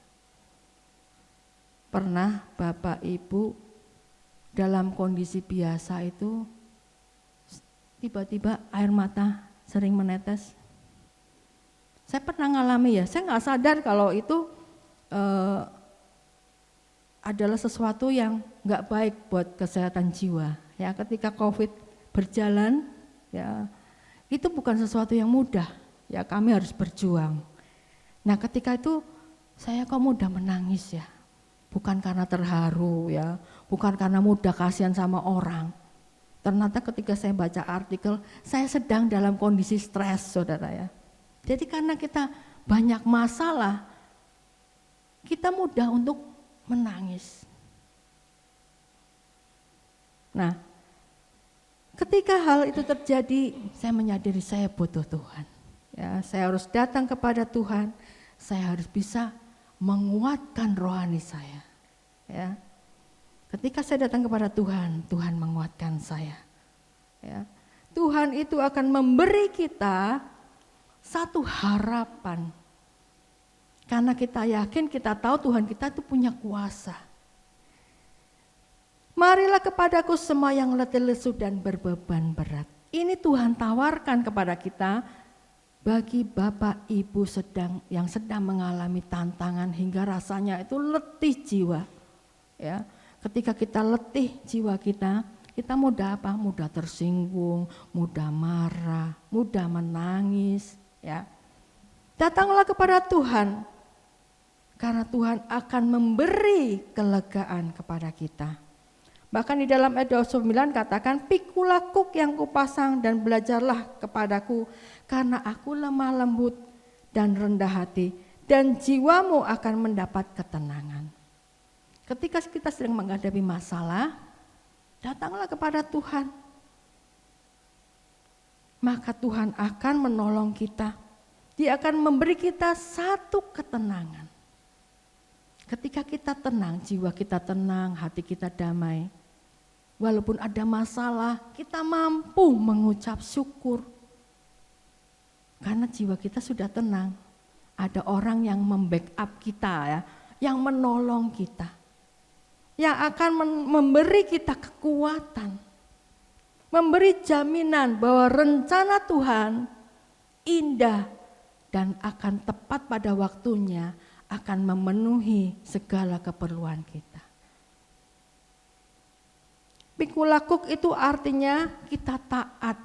S3: Pernah Bapak Ibu dalam kondisi biasa itu tiba-tiba air mata sering menetes. Saya pernah ngalami ya, saya nggak sadar kalau itu adalah sesuatu yang nggak baik buat kesehatan jiwa. Ya, ketika COVID berjalan, ya itu bukan sesuatu yang mudah. Ya, kami harus berjuang. Nah, ketika itu saya kok mudah menangis ya. bukan karena terharu ya, bukan karena mudah kasihan sama orang. Ternyata ketika saya baca artikel, saya sedang dalam kondisi stres, saudara ya. Jadi karena kita banyak masalah, kita mudah untuk menangis. Nah, ketika hal itu terjadi, saya menyadari saya butuh Tuhan. Ya, saya harus datang kepada Tuhan, saya harus bisa menguatkan rohani saya. Ya. Ketika saya datang kepada Tuhan, Tuhan menguatkan saya. Ya. Tuhan itu akan memberi kita satu harapan. Karena kita yakin, kita tahu Tuhan kita itu punya kuasa. Marilah kepadaku semua yang letih lesu dan berbeban berat. Ini Tuhan tawarkan kepada kita bagi Bapak Ibu yang sedang mengalami tantangan hingga rasanya itu letih jiwa. Ya, ketika kita letih jiwa kita mudah apa? Mudah tersinggung, mudah marah, mudah menangis. Ya, datanglah kepada Tuhan, karena Tuhan akan memberi kelegaan kepada kita. Bahkan di dalam ayat 29 katakan, pikulah kuk yang kupasang dan belajarlah kepadaku, karena aku lemah lembut dan rendah hati, dan jiwamu akan mendapat ketenangan. Ketika kita sedang menghadapi masalah, datanglah kepada Tuhan. Maka Tuhan akan menolong kita. Dia akan memberi kita satu ketenangan. Ketika kita tenang, jiwa kita tenang, hati kita damai. Walaupun ada masalah, kita mampu mengucap syukur. Karena jiwa kita sudah tenang. Ada orang yang membackup kita ya, yang menolong kita. Yang akan memberi kita kekuatan. Memberi jaminan bahwa rencana Tuhan indah dan akan tepat pada waktunya, akan memenuhi segala keperluan kita. Pikulakuk itu artinya kita taat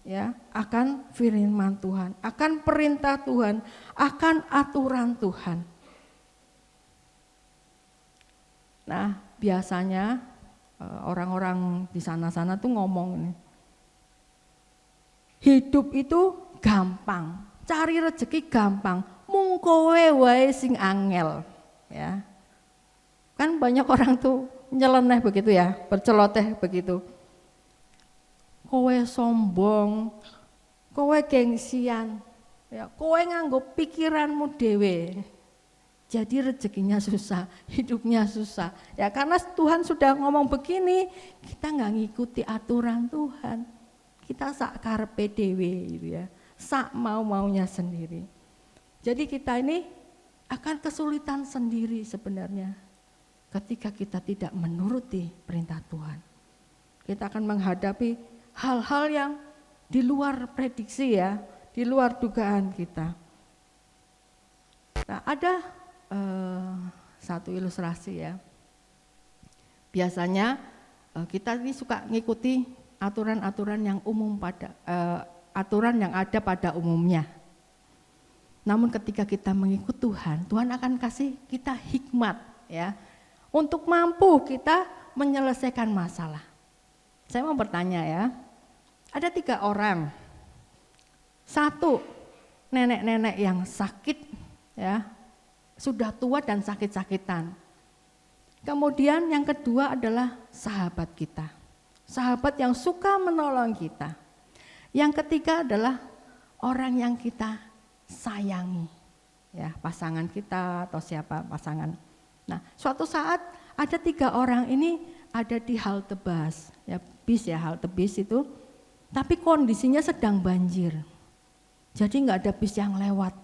S3: ya akan firman Tuhan, akan perintah Tuhan, akan aturan Tuhan. Nah, biasanya orang-orang di sana-sana tuh ngomong nih, hidup itu gampang, cari rezeki gampang, mung kowe wae sing angel, ya. Kan banyak orang tuh nyeleneh begitu ya, berceloteh begitu. Kowe sombong, kowe gengsian, ya, kowe nganggo pikiranmu dewe. Jadi rezekinya susah, hidupnya susah. Ya karena Tuhan sudah ngomong begini, kita nggak ngikuti aturan Tuhan. Kita sak karepe dewe gitu ya, sak mau-maunya sendiri. Jadi kita ini akan kesulitan sendiri sebenarnya ketika kita tidak menuruti perintah Tuhan. Kita akan menghadapi hal-hal yang di luar prediksi ya, di luar dugaan kita. Nah, ada satu ilustrasi ya. Biasanya kita ini suka ngikuti aturan-aturan yang umum aturan yang ada pada umumnya. Namun ketika kita mengikut Tuhan, Tuhan akan kasih kita hikmat ya, untuk mampu kita menyelesaikan masalah. Saya mau bertanya ya, ada 3 orang. 1, nenek-nenek yang sakit ya, sudah tua dan sakit-sakitan. Kemudian yang kedua adalah sahabat kita, sahabat yang suka menolong kita. Yang ketiga adalah orang yang kita sayangi, ya pasangan kita atau siapa pasangan. Nah, suatu saat ada 3 orang ini ada di halte bus, ya bis ya, halte bis itu, tapi kondisinya sedang banjir. Jadi nggak ada bis yang lewat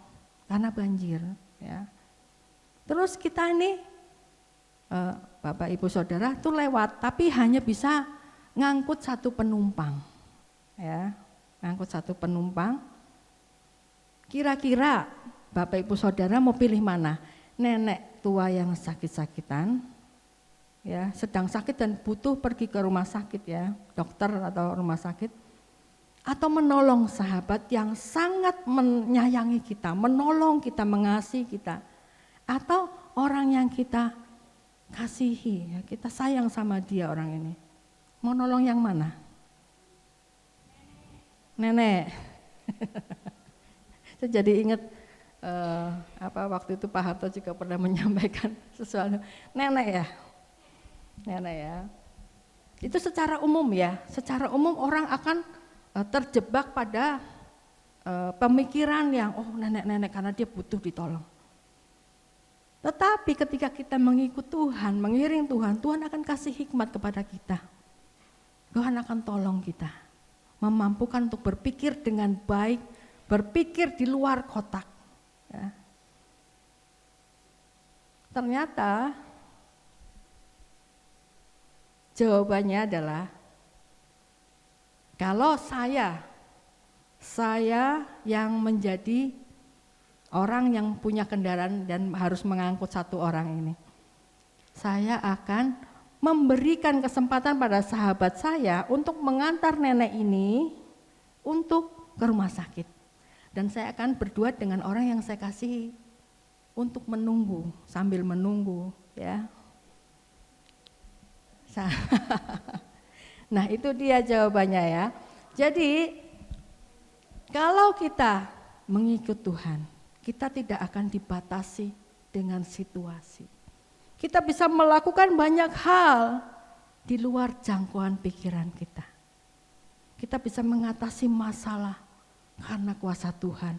S3: karena banjir, ya. Terus kita ini Bapak Ibu Saudara tuh lewat, tapi hanya bisa ngangkut 1 penumpang, ya, ngangkut 1 penumpang. Kira-kira Bapak Ibu Saudara mau pilih mana? Nenek tua yang sakit-sakitan, ya, sedang sakit dan butuh pergi ke rumah sakit ya, dokter atau rumah sakit, atau menolong sahabat yang sangat menyayangi kita, menolong kita, mengasihi kita, atau orang yang kita kasihi, ya, kita sayang sama dia orang ini. Mau nolong yang mana? Nenek. Saya jadi ingat waktu itu Pak Harto juga pernah menyampaikan sesuatu. Nenek ya. Itu secara umum ya, secara umum orang akan terjebak pada pemikiran yang nenek-nenek karena dia butuh ditolong. Tetapi ketika kita mengikut Tuhan, mengiring Tuhan, Tuhan akan kasih hikmat kepada kita. Tuhan akan tolong kita, memampukan untuk berpikir dengan baik, berpikir di luar kotak. Ya. Ternyata jawabannya adalah kalau saya yang menjadi orang yang punya kendaraan dan harus mengangkut satu orang ini, saya akan memberikan kesempatan pada sahabat saya untuk mengantar nenek ini untuk ke rumah sakit. Dan saya akan berdua dengan orang yang saya kasihi untuk menunggu, sambil menunggu ya. Nah itu dia jawabannya ya. Jadi kalau kita mengikut Tuhan, kita tidak akan dibatasi dengan situasi. Kita bisa melakukan banyak hal di luar jangkauan pikiran kita. Kita bisa mengatasi masalah karena kuasa Tuhan.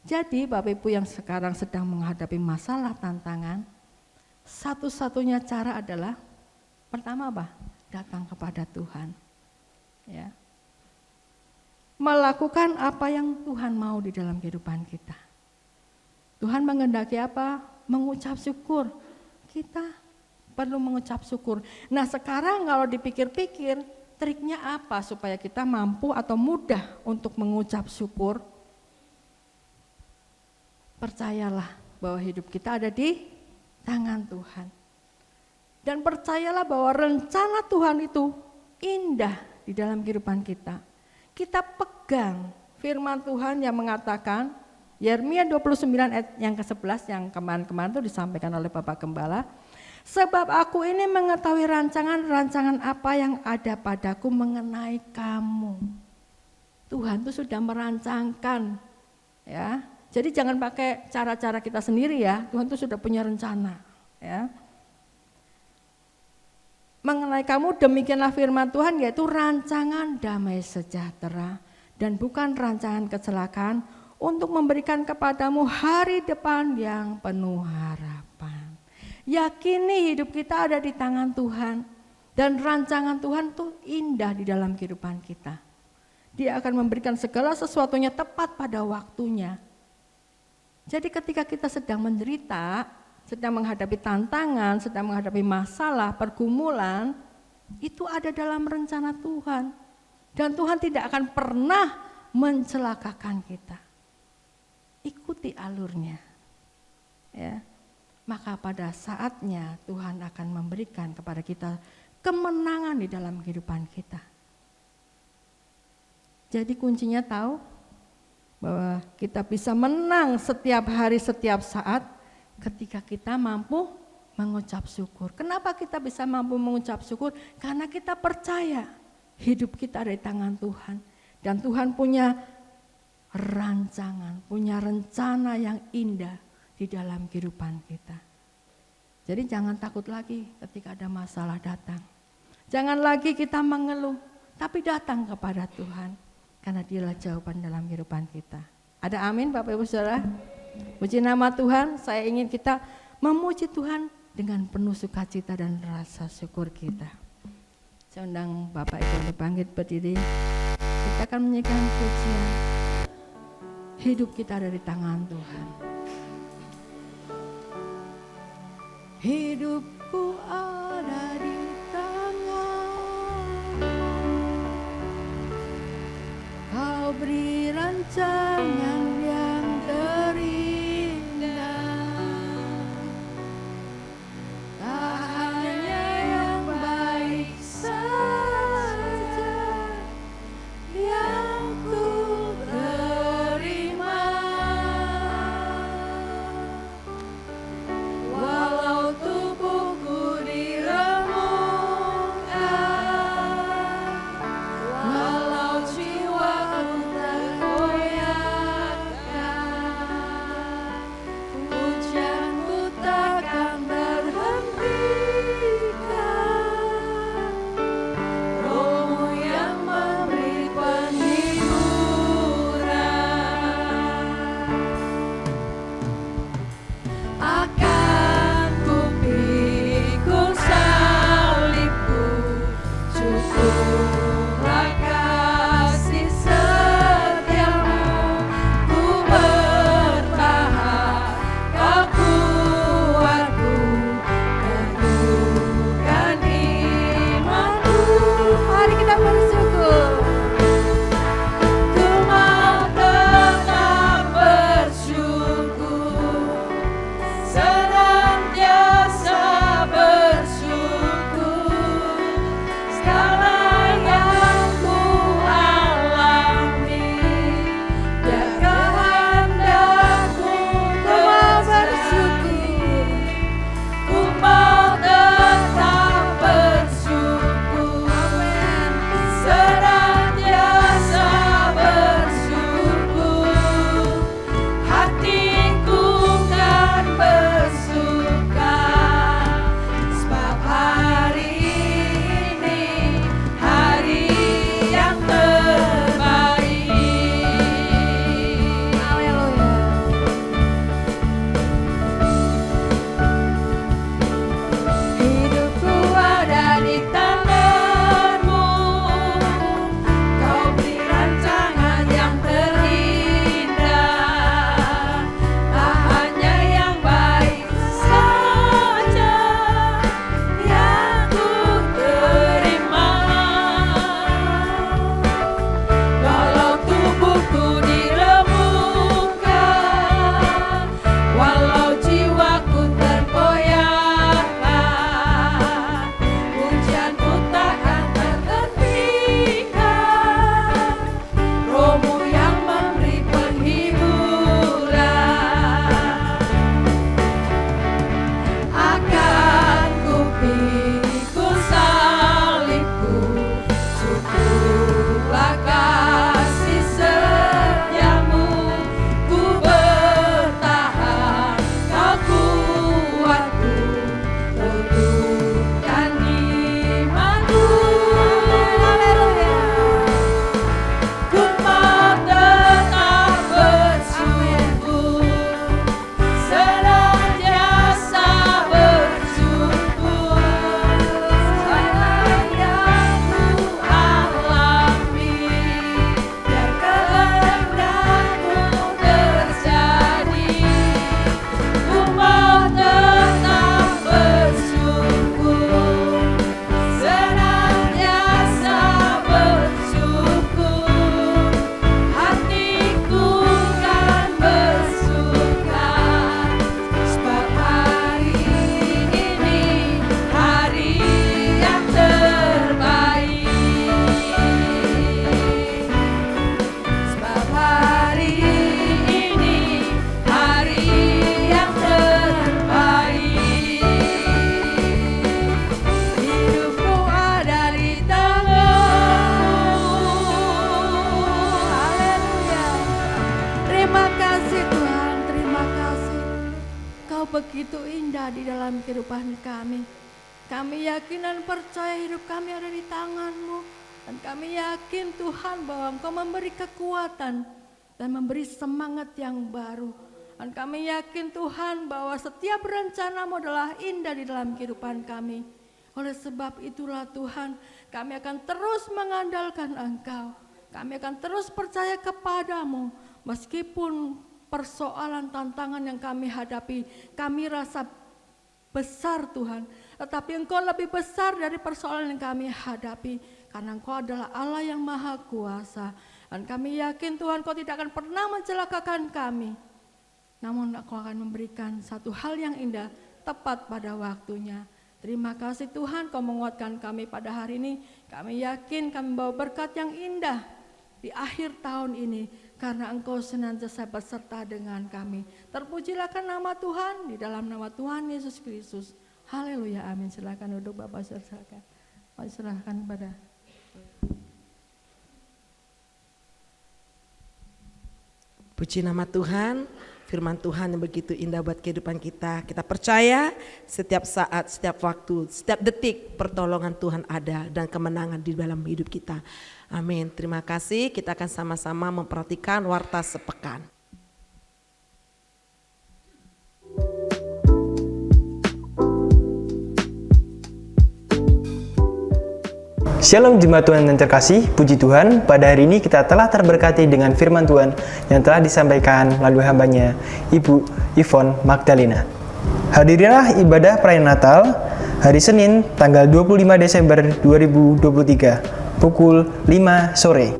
S3: Jadi Bapak Ibu yang sekarang sedang menghadapi masalah, tantangan, satu-satunya cara adalah pertama apa? Datang kepada Tuhan. Ya. Melakukan apa yang Tuhan mau di dalam kehidupan kita. Tuhan menghendaki apa? Mengucap syukur. Kita perlu mengucap syukur. Nah sekarang kalau dipikir-pikir, triknya apa supaya kita mampu atau mudah untuk mengucap syukur? Percayalah bahwa hidup kita ada di tangan Tuhan. Dan percayalah bahwa rencana Tuhan itu indah di dalam kehidupan kita. Kita pegang firman Tuhan yang mengatakan, Yeremia 29 ayat yang ke-11 yang kemarin-kemarin itu disampaikan oleh Bapak Gembala. Sebab aku ini mengetahui rancangan-rancangan apa yang ada padaku mengenai kamu. Tuhan itu sudah merancangkan ya. Jadi jangan pakai cara-cara kita sendiri ya. Tuhan itu sudah punya rencana ya. Mengenai kamu demikianlah firman Tuhan, yaitu rancangan damai sejahtera dan bukan rancangan kecelakaan, untuk memberikan kepadamu hari depan yang penuh harapan. Yakini hidup kita ada di tangan Tuhan dan rancangan Tuhan itu indah di dalam kehidupan kita. Dia akan memberikan segala sesuatunya tepat pada waktunya. Jadi ketika kita sedang menderita, sedang menghadapi tantangan, sedang menghadapi masalah, pergumulan, itu ada dalam rencana Tuhan. Dan Tuhan tidak akan pernah mencelakakan kita. Ikuti alurnya, ya. Maka pada saatnya Tuhan akan memberikan kepada kita kemenangan di dalam kehidupan kita. Jadi kuncinya tahu bahwa kita bisa menang setiap hari, setiap saat ketika kita mampu mengucap syukur. Kenapa kita bisa mampu mengucap syukur? Karena kita percaya hidup kita ada di tangan Tuhan. Dan Tuhan punya rancangan, punya rencana yang indah di dalam kehidupan kita. Jadi jangan takut lagi ketika ada masalah datang. Jangan lagi kita mengeluh, tapi datang kepada Tuhan. Karena Dialah jawaban dalam kehidupan kita. Ada amin Bapak Ibu Saudara? Puji nama Tuhan, saya ingin kita memuji Tuhan dengan penuh sukacita dan rasa syukur kita. Saya undang Bapak Ibu bangkit berdiri. Kita akan menyanyikan pujian. Hidup kita ada di tangan Tuhan. Hidupku ada di tangan. Kau beri rancangan yang terindah. Tak hanya yang baik saja yang ku terima. Walau tubuhku dalam kehidupan kami. Kami yakin dan percaya hidup kami ada di tangan-Mu. Dan kami yakin Tuhan bahwa Engkau memberi kekuatan dan memberi semangat yang baru. Dan kami yakin Tuhan bahwa setiap rencana-Mu adalah indah di dalam kehidupan kami. Oleh sebab itulah Tuhan, kami akan terus mengandalkan Engkau. Kami akan terus percaya kepadamu, meskipun persoalan tantangan yang kami hadapi, kami rasa besar Tuhan. Tetapi Engkau lebih besar dari persoalan yang kami hadapi, karena Engkau adalah Allah yang Maha Kuasa. Dan kami yakin Tuhan, Engkau tidak akan pernah mencelakakan kami. Namun Engkau akan memberikan satu hal yang indah, tepat pada waktunya. Terima kasih Tuhan, Kau menguatkan kami pada hari ini. Kami yakin kami membawa berkat yang indah di akhir tahun ini, karena Engkau senantiasa beserta dengan kami. Terpujilah nama Tuhan, di dalam nama Tuhan Yesus Kristus. Haleluya, amin. Silakan duduk Bapak, silakan. Silakan pada.
S1: Puji nama Tuhan. Firman Tuhan yang begitu indah buat kehidupan kita. Kita percaya setiap saat, setiap waktu, setiap detik pertolongan Tuhan ada dan kemenangan di dalam hidup kita. Amin. Terima kasih. Kita akan sama-sama memperhatikan warta sepekan.
S4: Shalom jemaat Tuhan yang terkasih, puji Tuhan, pada hari ini kita telah terberkati dengan firman Tuhan yang telah disampaikan melalui hambanya, Ibu Yvonne Magdalena. Hadirilah ibadah perayaan Natal hari Senin tanggal 25 Desember 2023 pukul 5 sore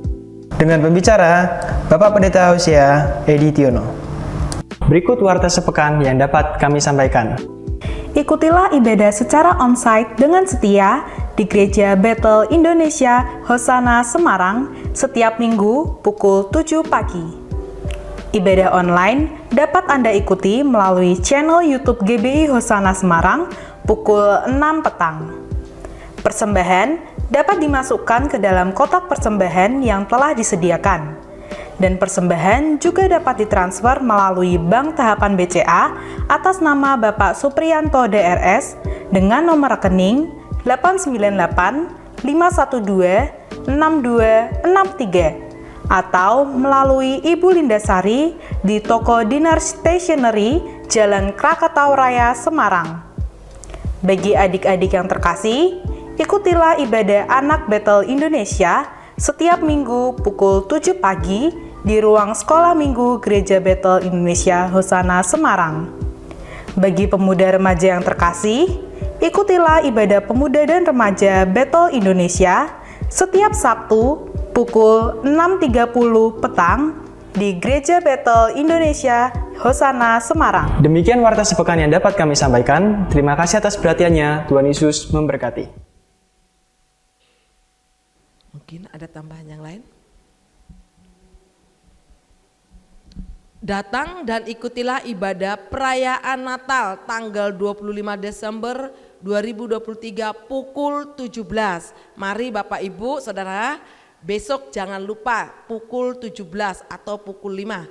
S4: dengan pembicara Bapak Pendeta Hosea Edi Tiono. Berikut warta sepekan yang dapat kami sampaikan.
S5: Ikutilah ibadah secara onsite dengan setia di Gereja Bethel Indonesia Hosana Semarang setiap minggu pukul 7 pagi. Ibadah online dapat Anda ikuti melalui channel YouTube GBI Hosana Semarang pukul 6 petang. Persembahan dapat dimasukkan ke dalam kotak persembahan yang telah disediakan. Dan persembahan juga dapat ditransfer melalui Bank Tahapan BCA atas nama Bapak Supriyanto DRS dengan nomor rekening 898 512 6263 atau melalui Ibu Lindasari di Toko Dinar Stationery, Jalan Krakatau Raya, Semarang. Bagi adik-adik yang terkasih, ikutilah ibadah anak Bethel Indonesia setiap minggu pukul 7 pagi di ruang sekolah minggu Gereja Bethel Indonesia Hosana Semarang. Bagi pemuda remaja yang terkasih, ikutilah ibadah pemuda dan remaja Bethel Indonesia setiap Sabtu pukul 6.30 petang di Gereja Bethel Indonesia Hosana Semarang.
S4: Demikian warta sepekan yang dapat kami sampaikan. Terima kasih atas perhatiannya. Tuhan Yesus memberkati.
S1: Mungkin ada tambahan yang lain? Datang dan ikutilah ibadah perayaan Natal tanggal 25 Desember 2023 pukul 17. Mari Bapak Ibu Saudara, besok jangan lupa pukul 17 atau pukul 5.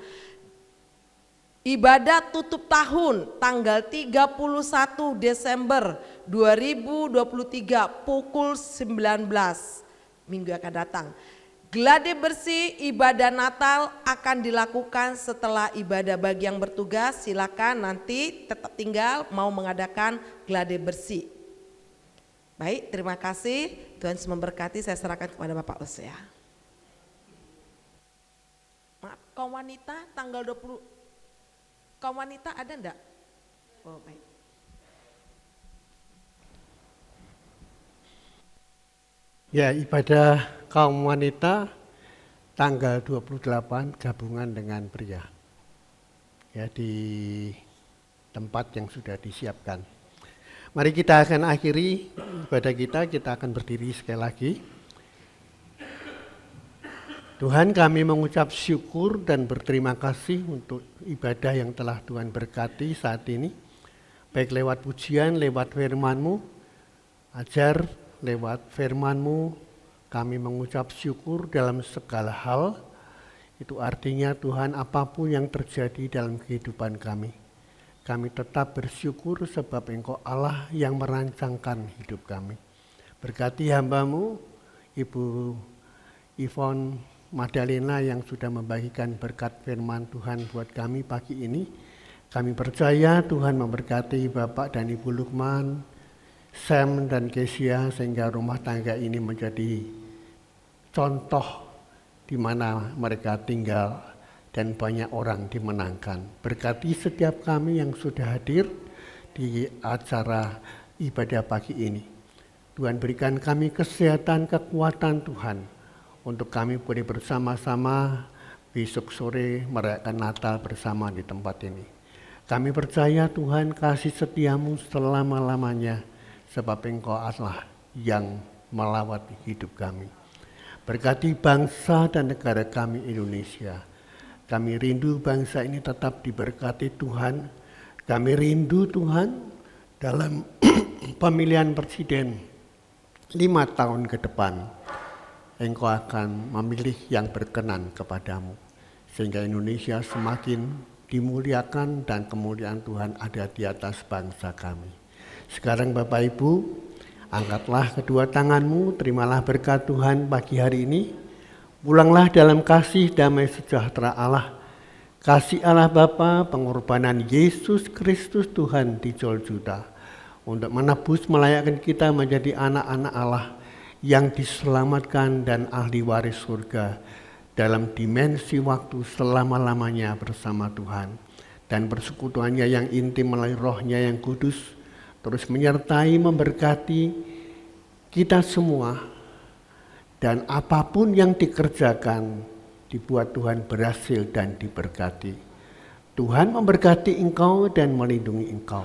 S1: Ibadah tutup tahun tanggal 31 Desember 2023 pukul 19. Minggu akan datang. Gladi bersih ibadah Natal akan dilakukan setelah ibadah. Bagi yang bertugas silakan nanti tetap tinggal mau mengadakan gladi bersih. Baik, terima kasih. Tuhan Yesus memberkati. Saya serahkan kepada Bapak Hosea. Maaf, kaum wanita tanggal 20. Kaum wanita ada enggak? Oh, baik.
S6: Ya, ibadah kaum wanita tanggal 28 gabungan dengan pria. Ya, di tempat yang sudah disiapkan. Mari kita akan akhiri ibadah kita akan berdiri sekali lagi. Tuhan, kami mengucap syukur dan berterima kasih untuk ibadah yang telah Tuhan berkati saat ini. Baik lewat pujian, lewat firman-Mu, ajar lewat firman-Mu, kami mengucap syukur dalam segala hal. Itu artinya Tuhan, apapun yang terjadi dalam kehidupan kami, kami tetap bersyukur sebab Engkau Allah yang merancangkan hidup kami. Berkati hamba-Mu, Ibu Ivon Magdalena yang sudah membagikan berkat firman Tuhan buat kami pagi ini. Kami percaya Tuhan memberkati Bapak dan Ibu Lukman, Sam dan Kesia sehingga rumah tangga ini menjadi contoh di mana mereka tinggal dan banyak orang dimenangkan. Berkati setiap kami yang sudah hadir di acara ibadah pagi ini. Tuhan berikan kami kesehatan, kekuatan Tuhan untuk kami boleh bersama-sama besok sore merayakan Natal bersama di tempat ini. Kami percaya Tuhan kasih setia-Mu selama-lamanya sebab Engkau Allah yang melawat hidup kami. Berkati bangsa dan negara kami Indonesia. Kami rindu bangsa ini tetap diberkati Tuhan. Kami rindu Tuhan dalam pemilihan presiden 5 tahun ke depan. Engkau akan memilih yang berkenan kepadamu. Sehingga Indonesia semakin dimuliakan dan kemuliaan Tuhan ada di atas bangsa kami. Sekarang Bapak Ibu, angkatlah kedua tanganmu, terimalah berkat Tuhan pagi hari ini. Pulanglah dalam kasih damai sejahtera Allah. Kasih Allah Bapa, pengorbanan Yesus Kristus Tuhan di Golgota untuk menebus melayakkan kita menjadi anak-anak Allah yang diselamatkan dan ahli waris surga dalam dimensi waktu selama-lamanya bersama Tuhan. Dan persekutuannya yang intim melalui rohnya yang kudus terus menyertai memberkati kita semua. Dan apapun yang dikerjakan dibuat Tuhan berhasil dan diberkati. Tuhan memberkati engkau dan melindungi engkau.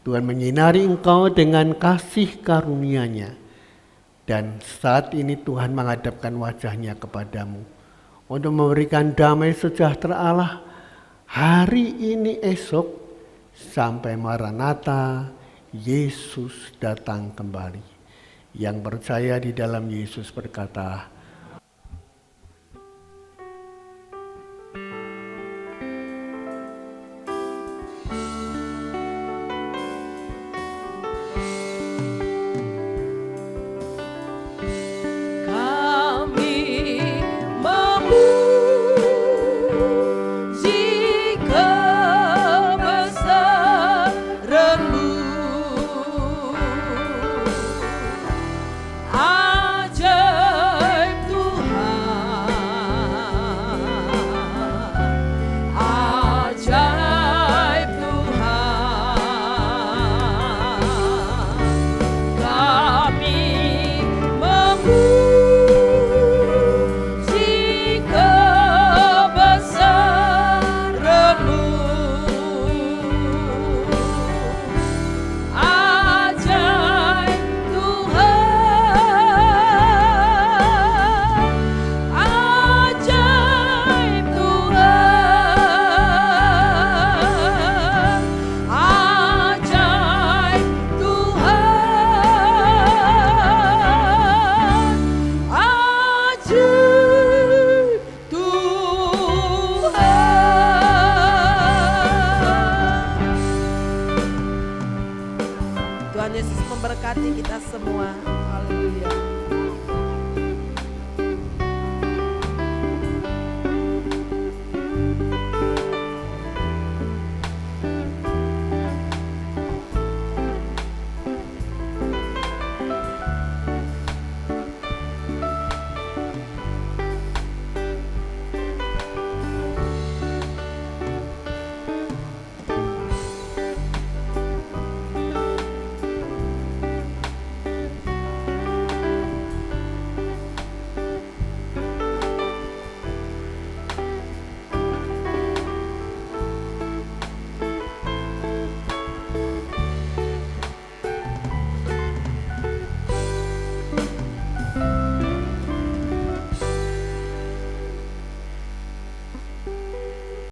S6: Tuhan menyinari engkau dengan kasih karunia-Nya. Dan saat ini Tuhan menghadapkan wajah-Nya kepadamu untuk memberikan damai sejahtera Allah hari ini esok sampai Maranatha Yesus datang kembali. Yang percaya di dalam Yesus berkata,